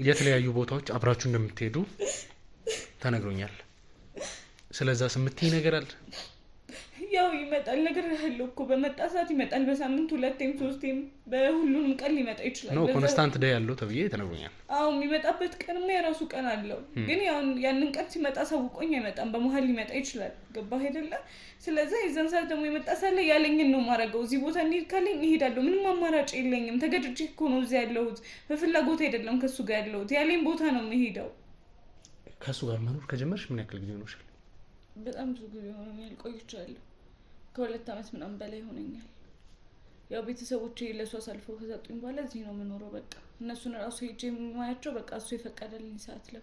A: የተለያዩ ቦታዎች አብራችሁ እንደምትሄዱ ተነግሮኛል። ስለዛ ስምትይ ነገር አለ?
C: ያው ይመጣል ነገር ያለው እኮ በመጣ ሰዓት ይመጣል። በሳምንት 2 3 በሁሉንም ቀን ሊመጣ ይችላል።
A: ነው ኮንስታንት ዴይ ያለው ተብዬ ተነግሮኛል።
C: አዎ የሚመጣበት ቀንማ የራሱ ቀን አለው። ግን ያንን ቀን ሲመጣ ሳውቆኝ አይመጣም። በመሀል ሊመጣ ይችላል። ገባህ አይደለ? ስለዚህ የዛን ሰዓት ደግሞ የመጣ ሳለ ያለኝን ነው ማረገው። እዚህ ቦታ እንሂድ ካለኝ እሄዳለሁ። ምንም አማራጭ የለኝም። ተገድጄ እኮ ነው እዚህ ያለሁት። በፍላጎት አይደለም ከሱ ጋር ያለሁት። ያለኝ ቦታ ነው የምሄደው።
A: ከሱ ጋር መኖር ከጀመርሽ ምን ያክል ጊዜ ሆኖሻል?
C: በጣም ብዙ ጊዜ ሆኖኛል። ቆይቻለሁ። ከ2 ዓመት ምናምን በላይ ሆነኛል። ያው ቤተሰቦቼ ለእሱ አሳልፈው ከሰጡኝ በኋላ እዚህ ነው የምኖረው። በቃ እነሱን ራሱ ሄጄ የማያቸው በቃ እሱ የፈቀደልኝ ሰዓት ላይ።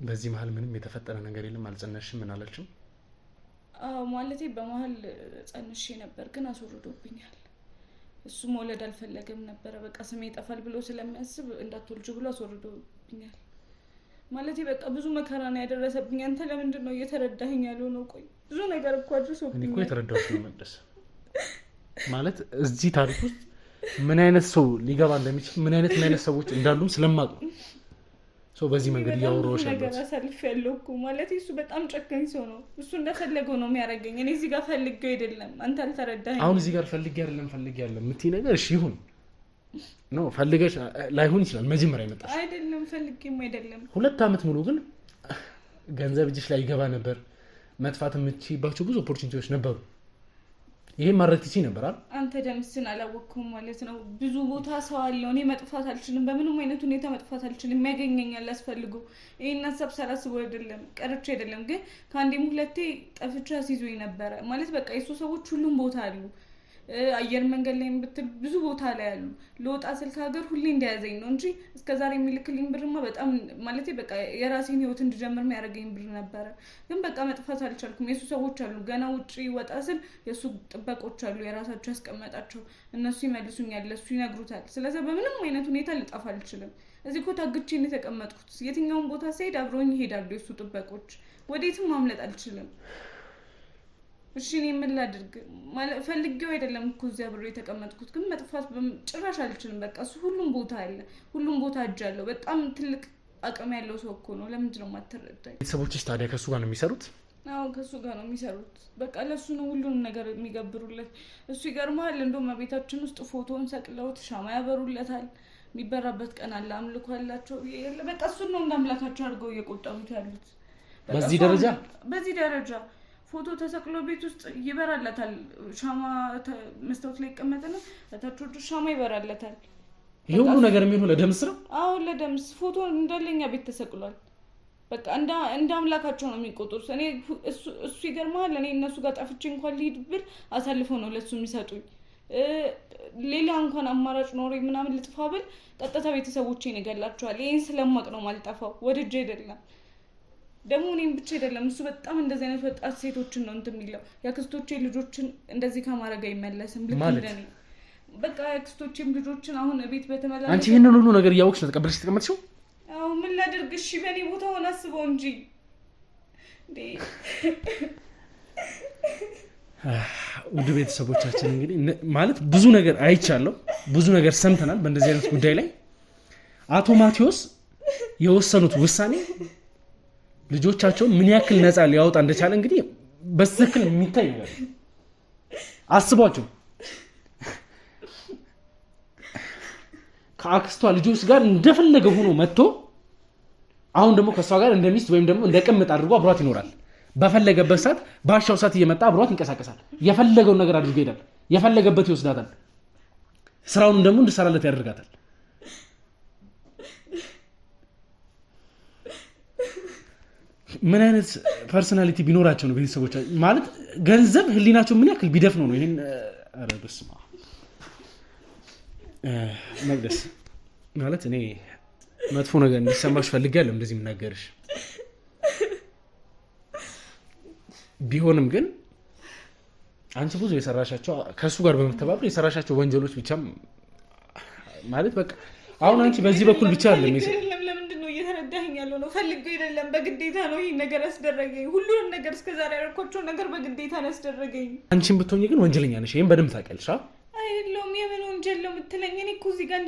A: በዚህ መሀል ምንም የተፈጠረ ነገር የለም? አልጸነሽም? ምን አላልሽም?
C: አዎ ማለቴ በመሀል ጸንሼ ነበር ግን አስወርዶብኛል። እሱ መውለድ አልፈለገም ነበረ። በቃ ስሜ ይጠፋል ብሎ ስለሚያስብ እንዳትወልጅ ብሎ አስወርዶብኛል። ማለቴ በቃ ብዙ መከራ ነው ያደረሰብኝ። አንተ ለምንድን ነው እየተረዳኸኝ ያለው ነው? ቆይ ብዙ ነገር እኮ አድርሶብኛል።
A: እኔ እኮ የተረዳሁት ነው መቅደስ። ማለት እዚህ ታሪክ ውስጥ ምን አይነት ሰው ሊገባ እንደሚችል ምን አይነት ሰዎች እንዳሉም ስለማቅ ነው ሰው በዚህ መንገድ እያወራሁሽ ያለሁት።
C: ነገር አሳልፌያለሁ እኮ ማለቴ እሱ በጣም ጨካኝ ሰው ነው። እሱ እንደፈለገው ነው የሚያደርገኝ። እኔ እዚህ ጋር ፈልጌው አይደለም። አንተ አልተረዳኸኝ።
A: አሁን እዚህ ጋር ፈልጌ አይደለም የምትይ ነገር እሺ ይሁን ነው ፈልገሽ ላይሆን ይችላል። መጀመሪያ ይመጣሽ
C: አይደለም ፈልጌም አይደለም።
A: 2 ዓመት ሙሉ ግን ገንዘብ እጅሽ ላይ ይገባ ነበር። መጥፋት የምትችይባቸው ብዙ ኦፖርቹኒቲዎች ነበሩ። ይሄን ማድረግ ትችይ ነበር አይደል?
C: አንተ ደምስን አላወቅኩም ማለት ነው። ብዙ ቦታ ሰው አለው። እኔ መጥፋት አልችልም። በምንም አይነት ሁኔታ መጥፋት አልችልም። የሚያገኘኛል አስፈልገው። ይሄን ሀሳብ ሳላስበው አይደለም ቀርቼ አይደለም። ግን ከአንዴም 2 ጠፍቼ አስይዞኝ ነበረ ማለት በቃ የሱ ሰዎች ሁሉም ቦታ አሉ። አየር መንገድ ላይ ብትል ብዙ ቦታ ላይ አሉ። ለወጣ ስልክ ሀገር ሁሌ እንደያዘኝ ነው እንጂ እስከዛሬ የሚልክልኝ ብርማ በጣም ማለቴ በቃ የራሴን ህይወት እንድጀምር የሚያደርገኝ ብር ነበረ። ግን በቃ መጥፋት አልቻልኩም። የሱ ሰዎች አሉ። ገና ውጪ ወጣ ስል የሱ ጥበቆች አሉ የራሳቸው ያስቀመጣቸው። እነሱ ይመልሱኛል፣ ለሱ ይነግሩታል። ስለዚህ በምንም አይነት ሁኔታ ልጠፋ አልችልም። እዚህ እኮ ታግቼ ነው የተቀመጥኩት። የትኛውን ቦታ ስሄድ አብረውኝ ይሄዳሉ የሱ ጥበቆች። ወዴትም ማምለጥ አልችልም። እሺ እኔ ምን ላድርግ ማለት ፈልጌው አይደለም እኮ እዚያ ብሬ የተቀመጥኩት ግን መጥፋት ጭራሽ አልችልም በቃ እሱ ሁሉም ቦታ አለ ሁሉም ቦታ አጃለው በጣም ትልቅ አቅም ያለው ሰው እኮ ነው ለምንድን ነው የማትረዳኝ
A: ቤተሰቦችሽ ታዲያ ከሱ ጋር ነው የሚሰሩት
C: አዎ ከሱ ጋር ነው የሚሰሩት በቃ ለሱ ነው ሁሉንም ነገር የሚገብሩለት እሱ ይገርማል እንደውም ቤታችን ውስጥ ፎቶን ሰቅለውት ሻማ ያበሩለታል የሚበራበት ቀን አለ አምልኮ አላቸው በቃ እሱ ነው እንዳምላካቸው አድርገው እየቆጠሩት ያሉት በዚህ ደረጃ ፎቶ ተሰቅሎ ቤት ውስጥ ይበራለታል ሻማ መስታወት ላይ ይቀመጥና ታቾቹ ሻማ ይበራለታል
A: ይሄ ሁሉ ነገር የሚሆነው ለደምስ ነው
C: አዎ ለደምስ ፎቶ እንደለኛ ቤት ተሰቅሏል በቃ እንደ አምላካቸው ነው የሚቆጥሩት እኔ እሱ ይገርማል እኔ እነሱ ጋር ጠፍቼ እንኳን ልሂድ ብል አሳልፈው ነው ለሱ የሚሰጡኝ ሌላ እንኳን አማራጭ ኖሬ ምናምን ልጥፋ ብል ቀጥታ ቤተሰቦቼን ይገላቸዋል ይሄን ስለማቅ ነው ማልጠፋው ወድጄ አይደለም ደግሞ እኔም ብቻ አይደለም እሱ በጣም እንደዚህ አይነት ወጣት ሴቶችን ነው እንትን የሚለው ያክስቶቼ ልጆችን እንደዚህ ከማረጋ ይመለስም ልክ እንደኔ በቃ ያክስቶቼም ልጆችን አሁን ቤት በተመላለሰ
A: አንቺ ይሄንን ሁሉ ነገር ያወቅሽ ነው ተቀበልሽ ተቀመጥሽው
C: አዎ ምን ላድርግ እሺ በኔ ቦታ ሆነ አስበው እንጂ
A: ውድ ቤተሰቦቻችን እንግዲህ ማለት ብዙ ነገር አይቻለሁ ብዙ ነገር ሰምተናል በእንደዚህ አይነት ጉዳይ ላይ አቶ ማቴዎስ የወሰኑት ውሳኔ ልጆቻቸውን ምን ያክል ነፃ ሊያወጣ እንደቻለ እንግዲህ በትክክል የሚታይ ነገር አስቧቸው ከአክስቷ ልጆች ጋር እንደፈለገ ሆኖ መጥቶ አሁን ደግሞ ከሷ ጋር እንደሚስት ወይም ደግሞ እንደቀምጥ አድርጎ አብሯት ይኖራል በፈለገበት ሰዓት ባሻው ሰዓት እየመጣ አብሯት ይንቀሳቀሳል የፈለገውን ነገር አድርጎ ይሄዳል የፈለገበት ይወስዳታል ስራውን ደግሞ እንድሰራለት ያደርጋታል ምን አይነት ፐርሰናሊቲ ቢኖራቸው ነው ቤተሰቦች ማለት ገንዘብ ህሊናቸው ምን ያክል ቢደፍነው ነው ይሄን አረብስማ መቅደስ ማለት እኔ መጥፎ ነገር እንዲሰማሽ ፈልጋለሁ እንደዚህ ምናገርሽ ቢሆንም ግን አንቺ ብዙ የሰራሻቸው ከሱ ጋር በመተባበር የሰራሻቸው ወንጀሎች ብቻ ማለት በቃ አሁን አንቺ በዚህ በኩል ብቻ አይደለም
C: ለምንድነው እየተረዳኸኝ ያለው ነው ፈልገው አይደለም በግዴታ ነው ይሄን ነገር ያስደረገኝ ሁሉንም ነገር እስከዛሬ ያደረኳቸው ነገር በግዴታ ነው ያስደረገኝ አንቺም
A: ብትሆኚ ግን ወንጀለኛ ነሽ ይሄን በደንብ ታውቂያለሽ
C: አይደለም የምን ወንጀል ነው የምትለኝ እኔ እኮ እዚህ ጋር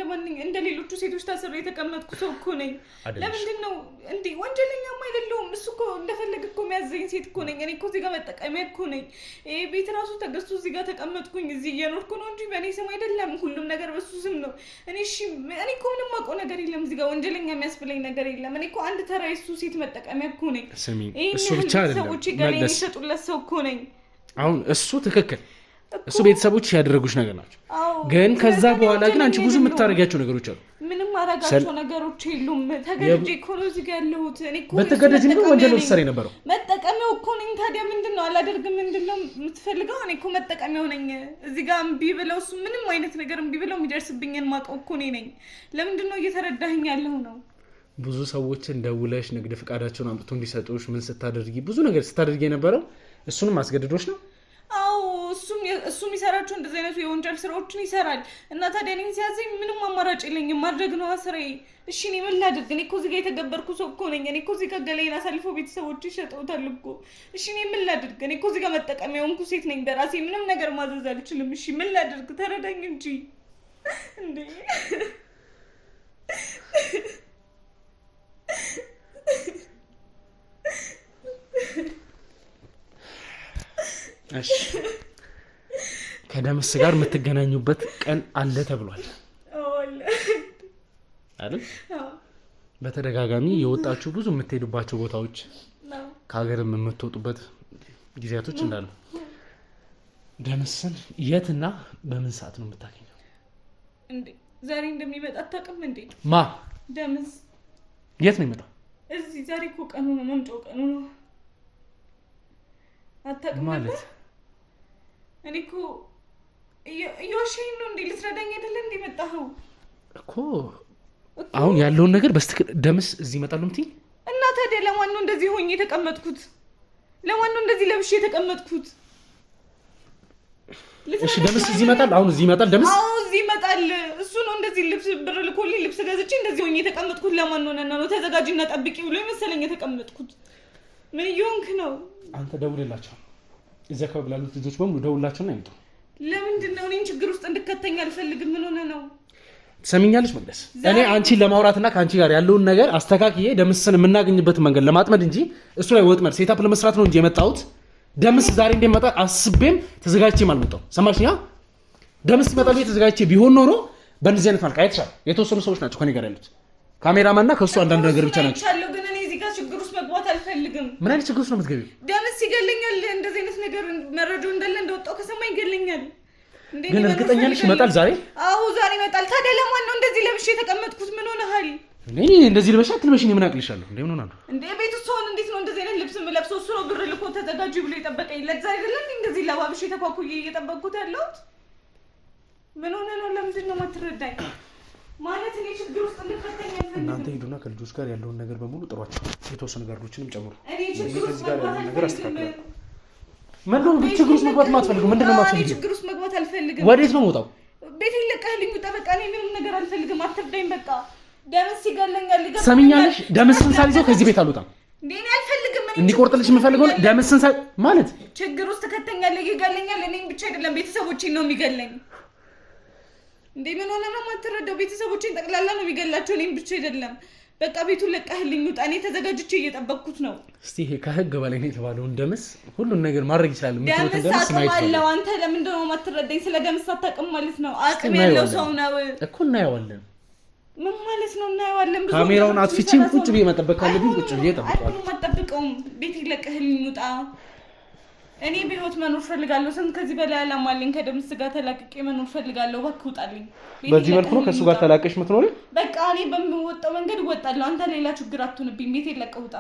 C: እንደ ሌሎቹ ሴቶች ታስሬ የተቀመጥኩ ሰው እኮ ነኝ ለምንድን ነው እንዴ ወንጀለኛማ አይደለሁም እሱ እኮ እንደፈለገ እኮ የሚያዘኝ ሴት እኮ ነኝ እኔ እኮ እዚህ ጋር መጠቀሚያ እኮ ነኝ ይሄ ቤት ራሱ ተገዝቶ እዚህ ጋር ተቀመጥኩኝ እዚህ እየኖርኩ ነው እንጂ በእኔ ስም አይደለም ሁሉም ነገር በሱ ስም ነው እኔ እኮ ምንም አውቀው ነገር የለም እዚህ ጋር ወንጀለኛ የሚያስብለኝ ነገር የለም እኔ እኮ አንድ ተራ የሱ ሴት መጠቀሚያ እኮ ነኝ
A: እሱ ብቻ አይደለም
C: ሰዎች ጋር የሚሸጡለት ሰው እኮ ነኝ
A: አሁን እሱ ትክክል እሱ ቤተሰቦች ያደረጉሽ ነገር ናቸው ግን ከዛ በኋላ ግን አንቺ ብዙ የምታረጋቸው ነገሮች አሉ
C: ምንም አረጋቸው ነገሮች የሉም ተገድጄ እኮ ነው እዚህ ጋር ያለሁት እኔ እኮ
A: በተገደጅ ነው ወንጀል ወሰረ የነበረው
C: መጠቀሚያው እኮ ነኝ ታዲያ ምንድነው አላደርግም ምንድነው የምትፈልገው እኔ እኮ መጠቀሚያው ነኝ እዚህ ጋር እምቢ ብለው እሱ ምንም አይነት ነገር እምቢ ብለው የሚደርስብኝን ማቀው እኮ ነኝ ለምንድነው እየተረዳኸኝ ያለው ነው
A: ብዙ ሰዎችን ደውለሽ ንግድ ፍቃዳቸውን አምጥቶ እንዲሰጡሽ ምን ስታደርጊ ብዙ ነገር ስታደርጊ የነበረው እሱንም አስገድዶሽ ነው
C: አዎ እሱም ይሰራቸው እንደዚህ አይነቱ የወንጀል ስራዎችን ይሰራል እና ታዲያ እኔን ሲያዘኝ ምንም አማራጭ የለኝም ማድረግ ነው ስራዬ እሺ እኔ ምን ላድርግ እኔ እኮ እዚህ ጋር የተገበርኩ ሰው እኮ ነኝ እኔ እኮ እዚህ ጋር ገላዬን አሳልፈው ቤተሰቦች ይሸጠውታል እኮ እሺ እኔ ምን ላድርግ እኔ እኮ እዚህ ጋር መጠቀሚያ የሆንኩ ሴት ነኝ በራሴ ምንም ነገር ማዘዝ አልችልም እሺ ምን ላድርግ ተረዳኝ እንጂ እንዴ
A: እሺ ከደምስ ጋር የምትገናኙበት ቀን አለ ተብሏል አይደል በተደጋጋሚ የወጣችሁ ብዙ የምትሄዱባቸው ቦታዎች ከሀገርም የምትወጡበት ጊዜያቶች እንዳሉ ደምስን የትና በምን ሰዓት ነው የምታገኘው
C: እንዴ ዛሬ እንደሚመጣ አታውቅም እንዴ
A: ማ
C: ደምስ
A: የት ነው የሚመጣው
C: እዚህ ዛሬ እኮ ቀኑ ነው መምጫው ቀኑ ነው አታውቅም ማለት እኔ እኮ እየዋሸኝ ነው እንዴ ልትረዳኝ አይደለ እንዴ መጣኸው
A: እኮ አሁን ያለውን ነገር በስትክክል ደምስ እዚህ ይመጣል ምትይ
C: እና ታዲያ ለማን ነው እንደዚህ ሆኜ የተቀመጥኩት ለማን ነው እንደዚህ ለብሼ የተቀመጥኩት
A: እሺ ደምስ እዚህ ይመጣል አሁን እዚህ ይመጣል ደምስ
C: አዎ እዚህ ይመጣል እሱ ነው እንደዚህ ልብስ ብር ልኮልኝ ልብስ ገዝቼ እንደዚህ ሆኜ የተቀመጥኩት ለማን ነው ተዘጋጅና ጠብቂ ብሎ መሰለኝ የተቀመጥኩት ምን እየሆንክ ነው
A: አንተ ደውልላቸው እዚያ አካባቢ ላሉት ልጆች በሙሉ ደውላቸውና ይምጡ።
C: ለምንድን ነው እኔን ችግር ውስጥ እንድከተኝ አልፈልግም። ምን ሆነ ነው?
A: ትሰሚኛለሽ መቅደስ? እኔ አንቺን ለማውራትና ከአንቺ ጋር ያለውን ነገር አስተካክዬ ደምስን የምናገኝበትን መንገድ ለማጥመድ እንጂ እሱ ላይ ወጥመድ ሴታፕ ለመስራት ነው እንጂ የመጣሁት ደምስ ዛሬ እንደሚመጣ አስቤም ተዘጋጅቼም አልመጣሁም። ሰማሽኛ? ደምስ ይመጣል ብዬ ተዘጋጅቼ ቢሆን ኖሮ በእንደዚህ አይነት መልክ አይተሻል። የተወሰኑ ሰዎች ናቸው ከኔ ጋር ያሉት ካሜራማንና ከእሱ አንዳንድ ነገር ብቻ ናቸው።
C: ግን እኔ እዚህ ጋር ችግር ውስጥ መግባት አልፈልግም።
A: ምን አይነት ችግር ውስጥ ነው የምትገቢው?
C: ደምስ ይገለኛል። እንደዚህ አይነት ነገር መረጃው እንዳለ እንደወጣው ከሰማ ይገለኛል።
A: ግን እርግጠኛ ነሽ ይመጣል ዛሬ?
C: አዎ ዛሬ ይመጣል። ታዲያ ለማን ነው እንደዚህ ለብሼ የተቀመጥኩት? ምን ሆነሃል?
A: እኔ እንደዚህ ልበሻ አትልበሽኝ። ምን አቅልሻለሁ እንዴ? ምን ሆነ ነው
C: እንዴ? ቤት ውስጥ ሆነ እንዴት ነው እንደዚህ አይነት ልብስ የምለብሰው? እሱ ነው ብር ልኮ ተዘጋጁ ብሎ የጠበቀኝ። ለዛ አይደለም እንደዚህ ለባብሼ ተኳኩዬ እየጠበቅኩት ያለሁት። ምን ሆነ ነው? ለምንድን ነው የማትረዳኝ? ማለት እኔ ችግር ውስጥ እንድከተኝ አልፈልግም።
A: እናንተ ሄዱና ከልጆች ጋር ያለውን ነገር በሙሉ ጥሯቸው፣ የተወሰኑ ጋርዶችንም ጨምሩ።
C: እኔ ችግር ውስጥ
A: ጋር ያለውን ነገር አስተካክላለሁ። ምን ነው ችግር ውስጥ መግባት የማትፈልጉ? ምንድን ነው የማትፈልጊው?
C: ችግር ውስጥ መግባት አልፈልግም።
A: ወዴት ነው የምወጣው?
C: ቤት ይለቀህልኝ ውጣ። በቃ እኔ ምንም ነገር አልፈልግም። አትርዳኝ። በቃ ደምስ ይገለኛል።
A: ሰሚኛለሽ? ደምስን ሳልይዘው ከዚህ ቤት አልወጣም።
C: እኔ አልፈልግም።
A: እንዲቆርጥልሽ የምፈልገው ደምስን ማለት
C: ችግር ውስጥ ከተኛለህ ይገለኛል። እኔም ብቻ አይደለም ቤተሰቦቼን ነው የሚገለኝ። እንዴ ምን ሆነ ነው የማትረዳው? ቤተሰቦቼን ጠቅላላ ነው የሚገላቸው፣ እኔም ብቻ አይደለም። በቃ ቤቱን ለቀህልኝ ውጣ። እኔ ተዘጋጅቼ እየጠበቅኩት ነው።
A: እስቲ ይሄ ከህግ በላይ ነው የተባለውን ደምስ ሁሉን ነገር ማድረግ ይችላል።
C: ደምስ አቅማለሁ። አንተ ለምንድን ነው የማትረዳኝ? ስለ ደምስ አታውቅም ማለት ነው። አቅም ያለው ሰው ነው
A: እኮ። እናየዋለን።
C: ምን ማለት ነው እናየዋለን? ብዙ
A: ካሜራውን አጥፍቼም ቁጭ ብዬ መጠበቅ ካለብኝ ቁጭ ብዬ እጠብቃለሁ።
C: አልጠብቀውም። ቤት ለቀህልኝ ውጣ። እኔ በህይወት መኖር ፈልጋለሁ። ስንት ከዚህ በላይ አላማ አለኝ። ከደምስ ጋር ተላቅቄ መኖር ፈልጋለሁ። እባክህ ውጣልኝ።
A: በዚህ መልኩ ነው ከእሱ ጋር ተላቀሽ የምትኖሪ?
C: በቃ እኔ በምወጣው መንገድ እወጣለሁ። አንተ ሌላ ችግር አትሆንብኝ። ቤት ለቀህ ውጣ።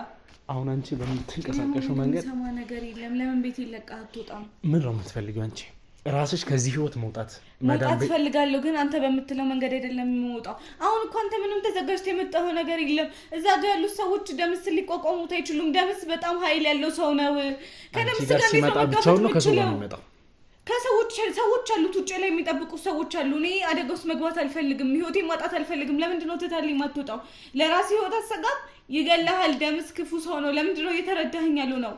A: አሁን አንቺ በምትንቀሳቀሽው መንገድ
C: ሰማ ነገር የለም። ለምን ቤት ለቀህ አትወጣም?
A: ምን ነው የምትፈልጊው አንቺ? ራስሽ ከዚህ ህይወት መውጣት
C: ፈልጋለሁ፣ ግን አንተ በምትለው መንገድ አይደለም የምወጣው። አሁን እኮ አንተ ምንም ተዘጋጅተህ የመጣው ነገር የለም። እዛ ጋር ያሉት ሰዎች ደምስ ሊቋቋሙት አይችሉም። ደምስ በጣም ኃይል ያለው ሰው ነው። ከደምስ ጋር ሲመጣ ብቻውን ነው ከሰው ጋር የሚመጣው። ሰዎች አሉት፣ ውጭ ላይ የሚጠብቁ ሰዎች አሉ። እኔ አደጋ ውስጥ መግባት አልፈልግም። ህይወቴን ማጣት አልፈልግም። ለምንድን ነው ትታልኝ የማትወጣው? ለራሴ ህይወት አሰጋም። ይገላሃል። ደምስ ክፉ ሰው ነው። ለምንድን ነው እየተረዳኸኝ ያለው ነው?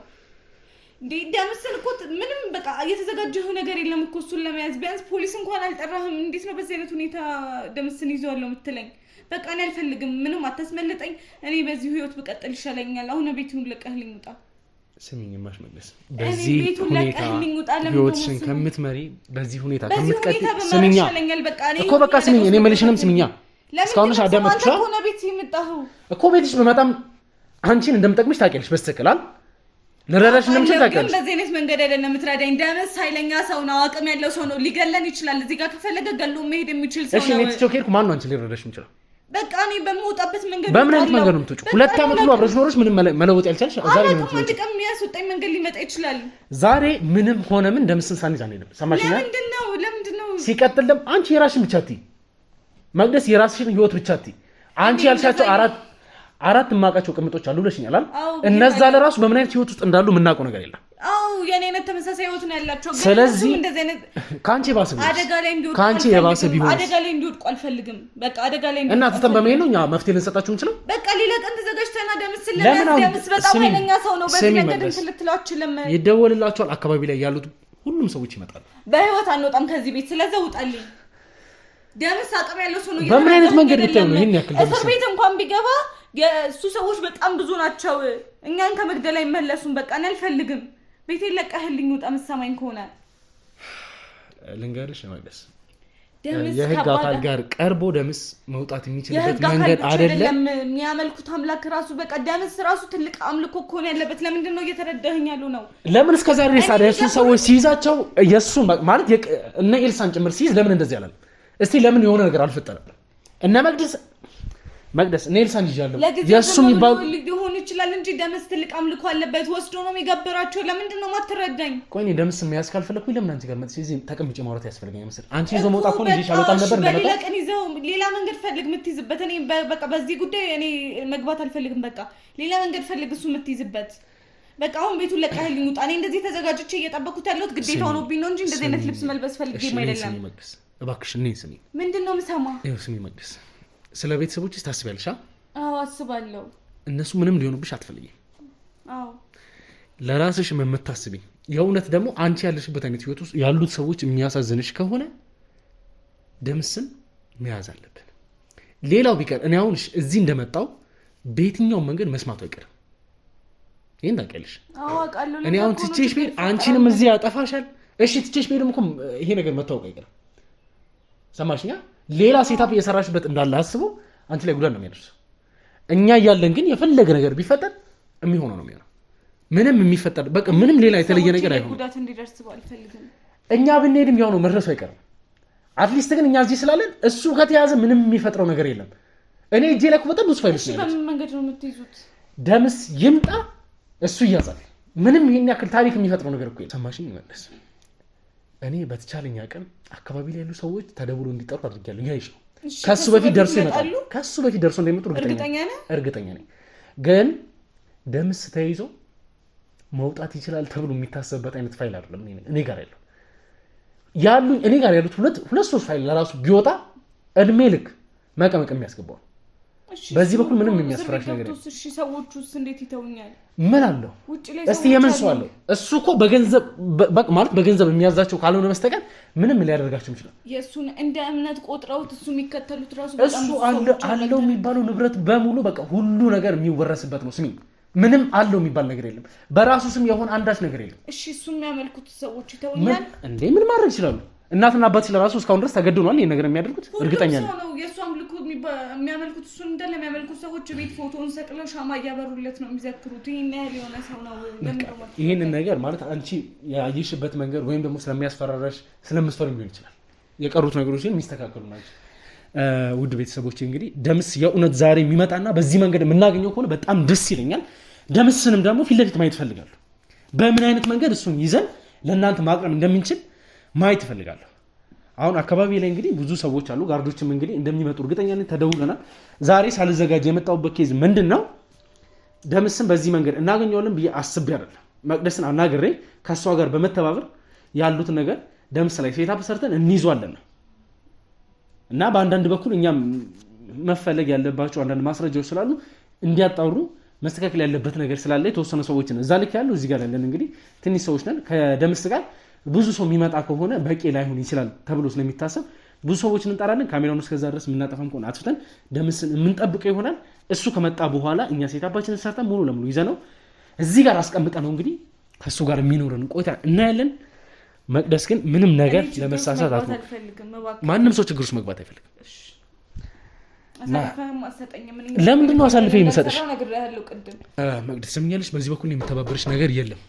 C: ደምስን እኮ ምንም በቃ እየተዘጋጀው ነገር የለም እኮ እሱን ለመያዝ። ቢያንስ ፖሊስ እንኳን አልጠራህም። እንዴት ነው በዚህ አይነት ሁኔታ ደምስን ይዘዋለሁ የምትለኝ? በቃ እኔ አልፈልግም። ምንም አታስመልጠኝ። እኔ በዚህ ህይወት ብቀጥል ይሻለኛል። አሁን ቤቱን ለቀህልኝ ውጣ።
A: ስሚኝ ማሽመለስ፣ በዚህ ሁኔታ ህይወትሽን ከምትመሪ በዚህ ሁኔታ ከምትቀጥል ስሚኛ እኮ በቃ ስሚኝ። እኔ መልሽንም ስሚኛ። እስካሁንሽ አዳመጥኩሽ እኮ። ቤትሽ በመጣም አንቺን እንደምጠቅምሽ ታውቂያለሽ። በስተቀላል ለራራሽ እንደምትል ታውቂያለሽ።
C: በዚህ አይነት መንገድ አይደለም የምትረዳኝ። ደምስ ኃይለኛ ሰው ነው፣ አቅም ያለው ሰው ነው። ሊገለን ይችላል። እዚህ ጋር ከፈለገ ገሎ መሄድ የሚችል ሰው ነው።
A: እሺ እኔ ትቼው ከሄድኩ ማን ነው አንቺ ሊረዳሽ የሚችለው?
C: በቃ እኔ በምወጣበት መንገድ
A: በምን አይነት መንገድ ነው የምትወጪው? 2 ዓመት ሙሉ አብረሽ ኖረሽ ምንም መለወጥ ያልቻልሽ ዛሬ ነው
C: አንድ ቀን የሚያስወጣኝ መንገድ ሊመጣ ይችላል።
A: ዛሬ ምንም ሆነ ምን ደምስን ሳንይዝ አንሄድም። ሰማሽኛ?
C: ለምንድን ነው
A: ሲቀጥል ደግሞ አንቺ የራስሽን ብቻ አትይ መቅደስ፣ የራስሽን ህይወት ብቻ አትይ። አንቺ ያልሻቸው አራት የማውቃቸው ቅምጦች አሉ ብለሽኛል አይደል? እነዛ ለራሱ በምን አይነት ህይወት ውስጥ እንዳሉ የምናውቀው ነገር የለም።
C: አዎ የኔ አይነት ተመሳሳይ ህይወት ነው ያላቸው። ግን
A: ስለዚህ
C: እንደዚህ አይነት
A: ካንቺ የባሰ ቢሆን
C: አደጋ ላይ እንዲወድቁ
A: ካንቺ የባሰ ቢሆን
C: አደጋ ላይ እንዲወድቁ አልፈልግም። በቃ አደጋ ላይ እንዲወድቁ
A: እና ትተን በመሄድ ነው እኛ መፍትሄ ልንሰጣችሁ እንችላለን።
C: በቃ ሌላ ቀን ተዘጋጅተና ደምስ ደምስ በጣም ኃይለኛ ሰው ነው። በዚህ መንገድ ልትላችሁ
A: ይደወልላችኋል። አካባቢ ላይ ያሉት ሁሉም ሰዎች ይመጣሉ።
C: በህይወት አንወጣም ከዚህ ቤት። ስለዚህ ውጣልኝ። ደምስ አቅም ያለው ሰው ነው።
A: በምን አይነት መንገድ ብታይ ነው ይሄን ያክል ደምስ?
C: እስር ቤት እንኳን ቢገባ የእሱ ሰዎች በጣም ብዙ ናቸው። እኛን ከመግደል አይመለሱም። በቃ እኔ አልፈልግም። ቤቴን ለቀህልኝ ውጣ። የምትሰማኝ ከሆነ
A: ልንገርሽ መቅደስ፣ የህግ አካል ጋር ቀርቦ ደምስ መውጣት የሚችልበት መንገድ አይደለም።
C: የሚያመልኩት አምላክ ራሱ በቃ ደምስ ራሱ ትልቅ አምልኮ እኮ ነው ያለበት። ለምንድን ነው እየተረዳኸኝ ያለው ነው?
A: ለምን እስከዛሬ ታዲያ የእሱን ሰዎች ሲይዛቸው የእሱ ማለት እነ ኤልሳን ጭምር ሲይዝ ለምን እንደዚህ ያላል? እስቲ ለምን የሆነ ነገር አልፈጠረም? እነ መቅደስ ኔልሳን ይዣለሁ የሱ የሚባል
C: ሊሆን ይችላል እንጂ ደምስ ትልቅ አምልኮ አለበት። ወስዶ ነው የሚገብራቸው። ለምንድን ነው ማትረዳኝ?
A: ቆይ እኔ ደምስ የሚያዝ ካልፈለኩኝ ለምን አንቺ ጋር መጥቼ እዚህ ተቀምጬ ማውራት ያስፈልገኛል መሰለኝ? አንቺ ይዞ መውጣት እኮ ነው ይዤሽ አልወጣም ነበር እንደመጣ።
C: በሌላ ቀን ይዘው ሌላ መንገድ ፈልግ የምትይዝበት። እኔ በቃ በዚህ ጉዳይ እኔ መግባት አልፈልግም። በቃ ሌላ መንገድ ፈልግ እሱ የምትይዝበት። በቃ አሁን ቤቱን ለቀህልኝ ውጣ። እኔ እንደዚህ ተዘጋጅቼ እየጠበኩት ያለሁት ግዴታ ሆኖብኝ ነው እንጂ እንደዚህ አይነት ልብስ መልበስ ፈልጌም አይደለም።
A: እባክሽ እኔ ስሚ።
C: ምንድን ነው የምሰማ?
A: ይኸው ስሚ መቅደስ፣ ስለ ቤተሰቦችሽ ታስቢያለሽ?
C: አዎ አስባለሁ።
A: እነሱ ምንም ሊሆኑብሽ አትፈልጊም።
C: አዎ
A: ለራስሽ የምታስቢ የእውነት ደግሞ አንቺ ያለሽበት አይነት ህይወት ውስጥ ያሉት ሰዎች የሚያሳዝንሽ ከሆነ ደምስን መያዝ አለብን። ሌላው ቢቀር እኔ አሁን እዚህ እንደመጣው በየትኛውም መንገድ መስማቱ አይቀርም። ይሄን ታውቂያለሽ። እኔ አሁን ትቼሽ ብሄድ አንቺንም እዚህ ያጠፋሻል። እሺ ትቼሽ ብሄድም እኮ ይሄ ነገር መታወቅ አይቀርም። ሰማሽኛ? ሌላ ሴታፕ እየሰራሽበት እንዳለ አስበው አንቺ ላይ ጉዳት ነው የሚያደርሰው። እኛ እያለን ግን የፈለገ ነገር ቢፈጠር የሚሆነው ነው የሚሆነው። ምንም የሚፈጠር በቃ ምንም ሌላ የተለየ ነገር አይሆንም።
C: ጉዳት እንዲደርስ አልፈልግም።
A: እኛ ብንሄድም ያው ነው መድረሱ አይቀርም። አትሊስት ግን እኛ እዚህ ስላለን እሱ ከተያዘ ምንም የሚፈጥረው ነገር የለም። እኔ እጄ ላይ እኮ በጣም ብዙ ፋይሎች ነው ያሉት።
C: በምን መንገድ ነው የምትይዙት?
A: ደምስ ይምጣ እሱ ይያዛል። ምንም ይሄን ያክል ታሪክ የሚፈጥረው ነገር እኮ ሰማሽኝ? ይመለስ። እኔ በተቻለኝ አቅም አካባቢ ላይ ያሉ ሰዎች ተደውሎ እንዲጠሩ አድርጌያለሁ። ያይሽ ነው ከሱ በፊት ደርሶ ይመጣል። ከሱ በፊት ደርሶ እንደሚመጡ እርግጠኛ ነኝ። ግን ደምስ ተይዞ መውጣት ይችላል ተብሎ የሚታሰብበት አይነት ፋይል አይደለም እኔ ጋር ያሉኝ። እኔ ጋር ያሉት ሁለት ሶስት ፋይል ለራሱ ቢወጣ እድሜ ልክ መቀመቅ የሚያስገባው። በዚህ በኩል ምንም የሚያስፈራሽ ነገር የለም።
C: እሺ ሰዎቹስ እንዴት ይተውኛል?
A: ምን አለው እስቲ የምን ሰው አለው? እሱ እኮ በገንዘብ ማለት በገንዘብ የሚያዛቸው ካልሆነ በስተቀር ምንም ሊያደርጋቸው ይችላል።
C: የእሱን እንደ እምነት ቆጥረውት እሱ የሚከተሉት ራሱ
A: እሱ አለው የሚባለው ንብረት በሙሉ በቃ ሁሉ ነገር የሚወረስበት ነው። ስሚ ምንም አለው የሚባል ነገር የለም። በራሱ ስም የሆነ አንዳች ነገር የለም።
C: እሺ እሱ የሚያመልኩት ሰዎች ይተውኛል
A: እንዴ? ምን ማድረግ ይችላሉ? እናትና አባት ስለራሱ እስካሁን ድረስ ተገድኗል ይሄን ነገር የሚያደርጉት እርግጠኛ ነኝ።
C: የእሱ አምልኮ የሚያመልኩት እሱን እንዳለ የሚያመልኩት ሰዎች ቤት ፎቶውን ሰቅለው ሻማ እያበሩለት ነው የሚዘክሩት። ይሄን ያህል የሆነ ሰው ነው።
A: ይሄንን ነገር ማለት አንቺ ያየሽበት መንገድ ወይም ደግሞ ስለሚያስፈራራሽ ስለምትፈሪ ሊሆን ይችላል። የቀሩት ነገሮች ግን የሚስተካከሉ ናቸው። ውድ ቤተሰቦች እንግዲህ ደምስ የእውነት ዛሬ የሚመጣና በዚህ መንገድ የምናገኘው ከሆነ በጣም ደስ ይለኛል። ደምስንም ደግሞ ፊት ለፊት ማየት እፈልጋለሁ። በምን አይነት መንገድ እሱን ይዘን ለእናንተ ማቅረብ እንደምንችል ማየት እፈልጋለሁ። አሁን አካባቢ ላይ እንግዲህ ብዙ ሰዎች አሉ፣ ጋርዶችም እንግዲህ እንደሚመጡ እርግጠኛ ነኝ። ተደውለናል። ዛሬ ሳልዘጋጅ የመጣሁበት ኬዝ ምንድን ነው? ደምስን በዚህ መንገድ እናገኘዋለን ብዬ አስቤ አይደለም። መቅደስን አናግሬ ከእሷ ጋር በመተባበር ያሉትን ነገር ደምስ ላይ ሴታፕ ሰርተን እንይዟለን እና በአንዳንድ በኩል እኛም መፈለግ ያለባቸው አንዳንድ ማስረጃዎች ስላሉ እንዲያጣሩ መስተካከል ያለበት ነገር ስላለ የተወሰኑ ሰዎችን እዛ ልክ ያሉ እዚህ ጋር ያለን እንግዲህ ትንሽ ሰዎች ነን። ከደምስ ጋር ብዙ ሰው የሚመጣ ከሆነ በቂ ላይሆን ይችላል ተብሎ ስለሚታሰብ ብዙ ሰዎችን እንጠራለን። ካሜራውን እስከዛ ድረስ የምናጠፋም ከሆነ አጥፍተን ደምስን የምንጠብቀው ይሆናል። እሱ ከመጣ በኋላ እኛ ሴታፓችንን ሰርተን ሙሉ ለሙሉ ይዘነው እዚህ ጋር አስቀምጠ ነው እንግዲህ ከእሱ ጋር የሚኖረን ቆይታ እናያለን። መቅደስ ግን ምንም ነገር ለመሳሳት ማንም ሰው ችግር ውስጥ መግባት አይፈልግም። ለምንድን ነው አሳልፈ የምሰጥሽ? መቅደስ ስምኛለሽ፣ በዚህ በኩል የምተባበርሽ ነገር የለም።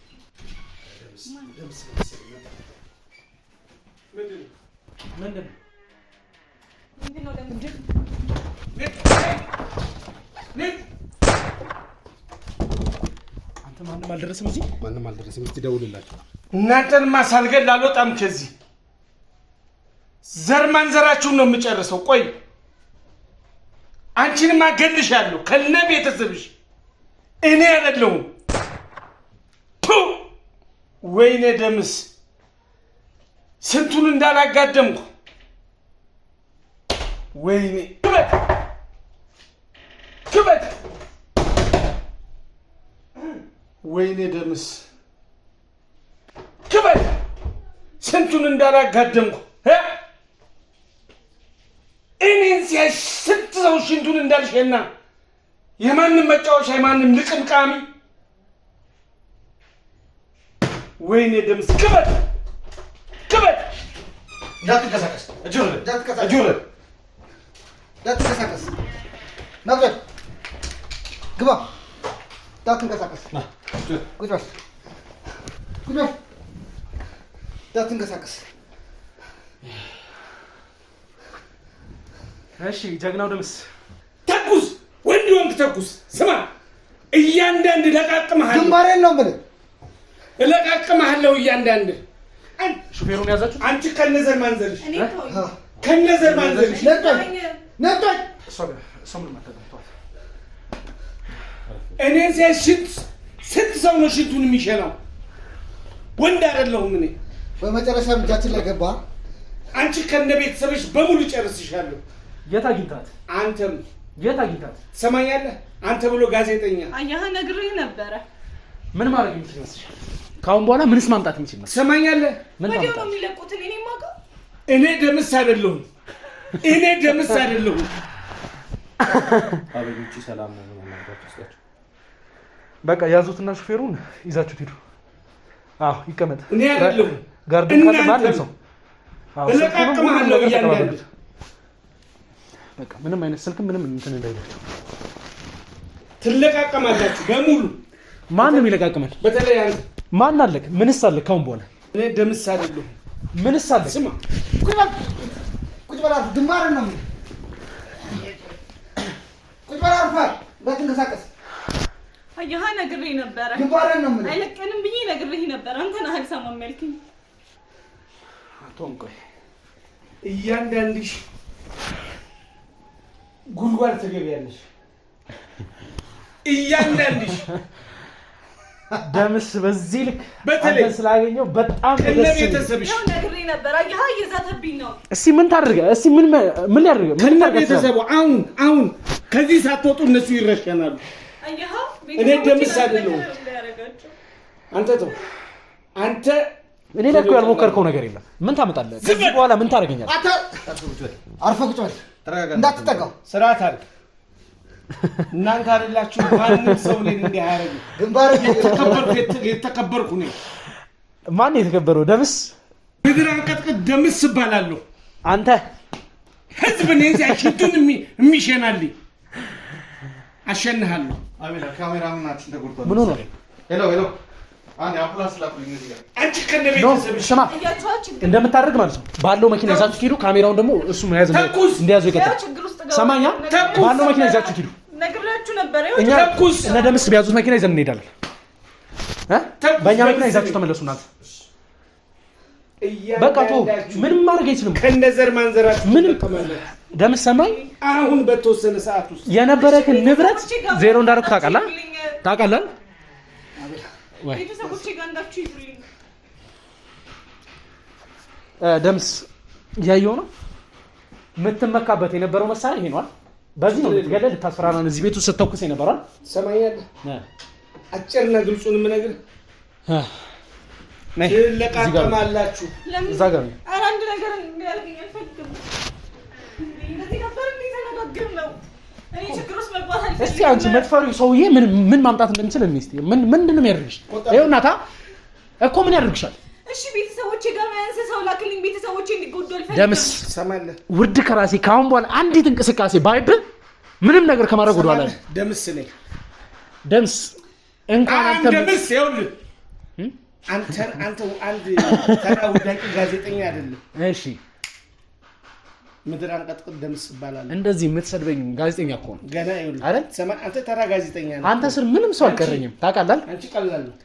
A: አንተ ማንም አልደረሰም፣ እዚህ ማንም አልደረሰም። እስቲ ደውልላቸው።
B: እናንተንማ ሳልገል አልወጣም ከዚህ። ዘር ማንዘራችሁን ነው የምጨርሰው። ቆይ አንቺንማ እገልሻለሁ ከነ ቤተሰብሽ። እኔ አይደለሁም። ወይኔ ደምስ ስንቱን እንዳላጋደምኩ። ወይኔ ክበት ወይኔ ደምስ ክበት ስንቱን እንዳላጋደምኩ። እኔን ሲያይ ስንት ሰው ሽንቱን እንዳልሸና የማንም መጫወቻ የማንም ልቅምቃሚ። ወይኔ ደምስ ክበት ክበት
H: እንዳትንቀሳቀስ እንዳትንቀሳቀስ ናብዘት ግባ እንዳትንቀሳቀስ ቁጭ በል እንዳትንቀሳቀስ።
A: እሺ ጀግናው ደምስ
B: ተኩስ፣ ወንድ ወንድ ተኩስ። ስማ እያንዳንድ ለቃቅመሃለሁ።
H: ግንባሬን ነው የምልህ
B: እለቃቅመሃለሁ እያንዳንድ።
A: ሹፌሩን ያዛችሁ
B: አንቺ ከነዘር ማንዘልሽ ከነዘር ማንዘልሽ
H: ነጦኝ
B: እኔን ሲያይ ስንት ሰው ነው ሽንቱን የሚሸናው? ወንድ አይደለሁም እኔ።
H: በመጨረሻም እጃችን ላይ ገባ።
B: አንቺ ከነ ቤተሰብሽ በሙሉ ጨርስሻለሁ።
A: የት አግኝታት?
B: አንተም
A: የት አግኝታት?
B: ትሰማኛለህ? አንተ ብሎ ጋዜጠኛ
C: አያህ ነግሬህ ነበረ።
A: ምን ማድረግ የምትችል ይመስልሻል? ካሁን በኋላ ምንስ ማምጣት የሚችል ነው?
B: ትሰማኛለህ?
A: ምን
C: ወዲያው ነው
A: ታምጣለህ?
C: የሚለቁት። እኔ የማውቀው
B: እኔ ደምስ አይደለሁም። እኔ ደምስ አይደለሁም።
G: አበጆቹ ሰላም ነው ማለት ነው።
A: በቃ ያዙትና ሹፌሩን ይዛችሁት ሂዱ። አዎ ይቀመጥ።
B: እኔ አይደለሁም
A: ጋርዱን ካለ ማንም ሰው
B: እለቃቅምሃለሁ እያንዳንዱ።
A: በቃ ምንም አይነት ስልክ ምንም እንትን እንዳይላችሁ
B: ትለቃቀማላችሁ በሙሉ።
A: ማንም ይለቃቅማል።
B: በተለይ አንተ
A: ማን አለክ? ምንስ አለክ? ካሁን በኋላ
B: እኔ ደምስ አይደለሁም።
A: ምንስ አለክ?
B: ስማ
H: ቁጭ በል አልኩህ። ግንባርን ነው የምልህ። ቁጭ በል አልኩህ። እንዳትንቀሳቀስ።
C: አየሃ ነግሬህ ነበረ።
H: ግንባርን ነው የምልህ።
C: አይለቀንም ብዬ ነግሬህ ነበረ። አንተ ነህ አልሰማም ያልከኝ።
A: አቶም ቆይ
B: እያንዳንድሽ ጉድጓድ ትገቢያለሽ። እያንዳንድሽ
A: ደምስ በዚህ ልክ
B: በተለይ
A: አንተን ስላገኘው በጣም ደስ
B: ከነ
A: ይላል።
B: ቤተሰብሽ
C: ያው ነግሬህ ነበረ። አየሃ እየዛተብኝ ነው።
A: እስቲ ምን ታድርገ? እስቲ ምን ሊያደርገ? ምን
B: ከነ
A: ታደርገ?
B: ቤተሰቡ አሁን ከዚህ ሳትወጡ እነሱ ይረሸናሉ።
C: አየሃ
B: እኔ ደምስ አይደለሁም። አንተ ተው አንተ
A: እኔ ለኮ ያልሞከርከው ነገር የለም። ምን ታመጣለህ? ከዚህ በኋላ ምን ታደርገኛለህ?
H: አርፈህ ቁጭ በል። እንዳትጠጋው።
B: ስርዓት አድርግ። እናንተ አይደላችሁ ማንም ሰው እኔን እንዲህ አያደርግም።
H: ግንባርን
B: የተከበርኩ ነኝ።
A: ማን የተከበረው? ደምስ
B: ምድር አንቀጥቅጥ ደምስ እባላለሁ።
A: አንተ
B: ህዝብ እኔን ሲያሽቱን የሚሸናልኝ አሸንሃለሁ።
G: አቤላ ካሜራማናችን ተጎድቷል።
A: ምን ሆነ?
G: ሄሎ አንዴ አፕላስ ላኩልኝ እዚህ ጋር።
B: አንቺ ከነ
A: ኖ
B: ቤተሰብሽ
A: ስማ፣
C: እያቻች
A: እንደምታደርግ ማለት ነው። ባለው መኪና ይዛችሁ ሂዱ። ካሜራውን ደግሞ እሱ መያዝ ነው
B: ተኩስ!
A: እንዲያዘው
C: ያው
A: ይቀጥል።
C: ችግር ውስጥ ገባ።
A: ሰማኛ?
B: ተኩስ!
A: ባለው መኪና ይዛችሁ ሂዱ።
C: ነግሬያችሁ ነበረ።
A: እኛ
B: ተኩስ!
A: እነ ደምስ ቢያዙት መኪና ይዘን እንሄዳለን። በእኛ መኪና ይዛችሁ ተመለሱ። እናንተ በቃ ተው፣ ምንም ማድረግ አይችልም።
B: ከነዘር ማንዘራችሁ
A: ምንም
B: ተመለስ።
A: ደምስ ሰማኝ።
B: አሁን በተወሰነ ሰዓት ውስጥ
A: የነበረክን ንብረት ዜሮ እንዳደረኩ ታውቃለህ? ታውቃለህ? ወይ
C: ቤተሰቦቼ ጋር እንዳችሁ ይብሉኝ።
A: ደምስ እያየሁ ነው። የምትመካበት የነበረው መሳሪያ ይሄ ነዋል። በዚህ ነው ልትገለል ልታስፈራራን እዚህ ቤት ውስጥ ስትተኩስ የነበረዋል።
B: ትሰማኛለህ? አጭርና ግልጹን የምነግርህ ትለቃቀማላችሁ።
A: እዛ ጋር ነው።
C: ኧረ አንድ ነገር እንዲያደርገኝ አልፈልግም። እንደዚህ ነበር እንዲተነጋገር ነው። እኔ ችግር ውስጥ መግባት አልፈልግም።
A: እስቲ አንቺ መጥፈሪው ሰውዬ ምን ማምጣት እንደሚችል እስቲ ምንድን ነው የሚያደርግሽ? ይኸው እናታ እኮ ምን ያደርግሻል?
C: እሺ ቤተሰቦቼ ጋር ያንተ ሰው ላክልኝ። ቤተሰቦቼ እንዲጎዱ አልፈልግም።
A: ደምስ
B: ትሰማለህ?
A: ውርድ ከራሴ ካሁን በኋላ አንዲት እንቅስቃሴ ባይብህ ምንም ነገር ከማድረግ ወደኋላ ነው።
B: ደምስ ነኝ።
A: ደምስ እንኳን አንተ
B: ደምስ ይኸውልህ አንተ አንድ ተራ ውዳቂ ጋዜጠኛ አይደለም።
A: እሺ
B: ምድር አንቀጥቅጥ ደምስ ይባላል።
A: እንደዚህ የምትሰድበኝ ጋዜጠኛ እኮ ነው
B: ገና ይኸውልህ
A: አይደል?
B: አንተ ተራ ጋዜጠኛ ነህ።
A: አንተ ስር ምንም ሰው አልቀረኝም ታውቃለህ?
B: አንቺ ቀላል ነው።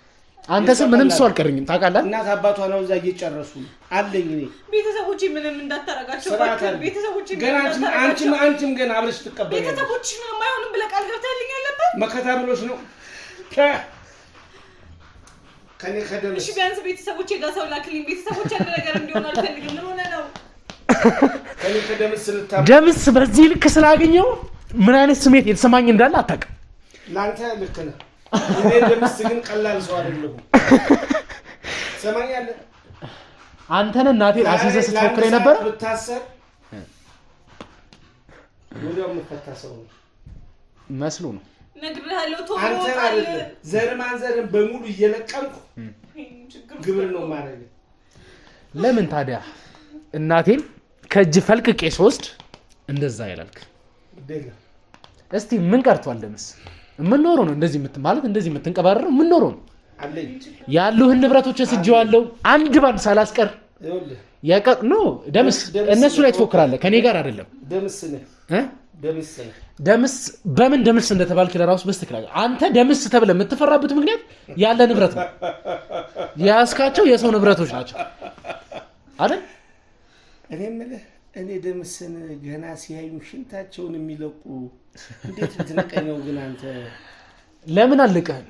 A: አንተ ስር ምንም ሰው አልቀረኝም ታውቃለህ?
B: እናት አባቷ ነው እዛ እየጨረሱ አለኝ እኔ
C: ቤተሰቦቼ ምንም እንዳታረጋቸው።
B: ስርዓት አለ።
C: ቤተሰቦቼ
B: ገና አንቺም ገና አብረሽ ትቀበያለሽ።
C: ቤተሰቦቼ ምንም አይሆንም ብለህ ቃል ገብተህልኝ አለበት።
B: መከታ ብሎሽ ነው ከኔ ከደምስ።
C: እሺ ቢያንስ ቤተሰቦቼ ጋር ሰው ላክልኝ። ቤተሰቦቼ አንድ ነገር እንዲሆን አልፈልግም። ምን ሆነህ ነው?
B: ከኔ ከደምስ
A: ደምስ በዚህ ልክ ስላገኘው ምን አይነት ስሜት የተሰማኝ እንዳለ አታውቅም።
B: ለአንተ ልክ ነህ። እኔ ደምስ ግን ቀላል ሰው አይደለሁም። ሰማኛለህ?
A: አንተን እናቴን አስይዘህ ስትፎክር የነበረ
B: ብታሰር ወዲያው የምፈታ ሰው ነው
A: መስሎ ነው።
C: ነግሬሃለሁ። ቶሎ
B: አንተ አይደለም ዘር ማንዘርን በሙሉ እየለቀምኩ ግብር ነው ማድረግ።
A: ለምን ታዲያ እናቴን ከእጅ ፈልቅቄ ስወስድ እንደዛ ያላልክ? እስቲ ምን ቀርቷል? ደምስ የምንኖረው ነው እንደዚህ ማለት እንደዚህ የምትንቀባረረው የምንኖረው ነው። ያሉህን ንብረቶች ወስጄዋለሁ አንድ ባንድ ሳላስቀር። ደምስ እነሱ ላይ ትፎክራለህ፣ ከኔ ጋር አይደለም። ደምስ በምን ደምስ እንደተባልክ ለራሱ በስትክክል አንተ ደምስ ተብለህ የምትፈራበት ምክንያት ያለ ንብረት ነው። የያዝካቸው የሰው ንብረቶች ናቸው አይደል?
B: እኔ የምልህ እኔ ደምስን ገና ሲያዩ ሽንታቸውን የሚለቁ እንዴት ልትነቀኘው? ግን አንተ
A: ለምን አልቀህም?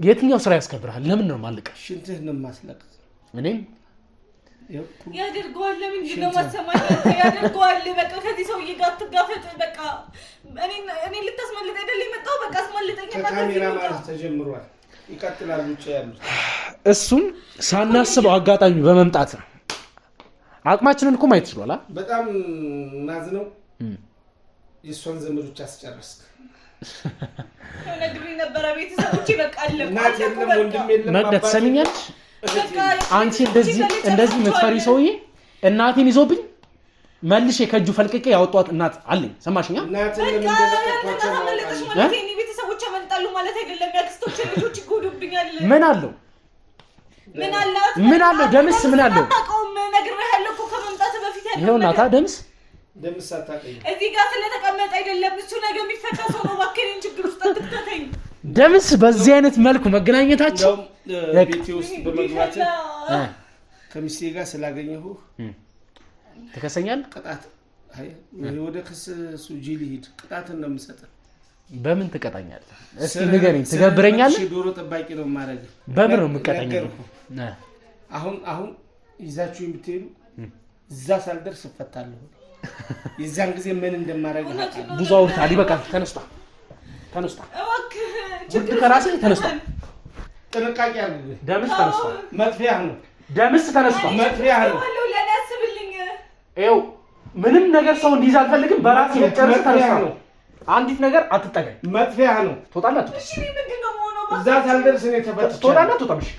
A: የትኛው ስራ ያስከብርሃል? ለምን ነው ማልቀህ?
B: ሽንትህን ነው የማስለቅህ።
A: እኔም
C: ያደርገዋል። ለምንድን ነው ማሰማኝ? ያደርገዋል። በቃ ከዚህ ሰውዬ ጋር ትጋፈጥ። በቃ እኔ ልታስመልጥ አይደል የመጣው? በቃ አስመልጠኝ።
B: ከካሜራ ማለት ተጀምሯል። ይቀጥላሉ ውጭ ያሉት።
A: እሱም ሳናስበው አጋጣሚ በመምጣት ነው። አቅማችንን እኮ ማየት ይችላል።
B: በጣም ማዝነው የእሷን ዘመዶች አስጨረስክ።
C: ነግሬ ነበረ ቤተሰቦቼ በቃ አለ
B: እናት የለም ወንድም የለም።
A: መቅደት ሰሚኛለሽ? አንቺ እንደዚህ የምትፈሪ ሰውዬ እናቴን ይዞብኝ መልሼ ከእጁ ፈልቅቄ ያወጧት እናት አለኝ። ሰማሽኛ?
B: እናትን ለምን እንደለቀቋቸው
C: ማለት እኔ ቤተሰቦቼ አመልጣሉ ማለት አይደለም። ያክስቶቼ ልጆች ይጎዱብኛል።
A: ምን አለው? ምን አለው? ደምስ ምን አለው?
C: አቆም ነግሬሃለሁ እኮ ከመምጣት በፊት ያለው
A: ይሄው እናታ ደምስ
B: አታውቅም።
C: እዚህ ጋር ስለተቀመጠ አይደለም እሱ ነገር የሚፈታ ሰው ነው። እባክህን ችግር ውስጥ አትክተተኝ።
A: ደምስ በዚህ አይነት መልኩ መገናኘታቸው
B: ቤቴ ውስጥ በመግባት ከሚስቴ ጋር ስላገኘሁ
A: ትከሰኛለህ?
B: ቅጣት ወደ ክስ ሱጂ ሊሄድ ቅጣትን ነው የምሰጠው።
A: በምን ትቀጣኛለህ? እስኪ ንገረኝ። ትገብረኛለህ?
B: ዶሮ ጠባቂ ነው የማደርገው።
A: በምን ነው የምትቀጣኝ?
B: አሁን ይዛችሁ የምትሄዱ እዛ ሳልደርስ እፈታለሁ። የዛን ጊዜ ምን እንደማደርግ
A: ብዙ አውርተሃል። ይበቃል። ተነስታ ውድ ከራስህ ተነስታ።
B: ጥንቃቄ አድርግ።
A: ደምስ ተነስታ።
B: መጥፊያ ነው።
A: ደምስ ተነስታ።
B: መጥፊያ ነው።
C: ለኔ አስብልኝ።
A: ይኸው ምንም ነገር ሰው እንዲይዝ አልፈልግም። በራሴ ጨርስ። ተነስታ ነው። አንዲት ነገር አትጠጋኝ።
B: መጥፊያ ነው።
A: ትወጣለህ?
C: እሺ ምንድነው ሆኖ?
B: እዛ ሳልደርስ ነው የተፈታ።
A: ትወጣለህ? ትወጣለሽ?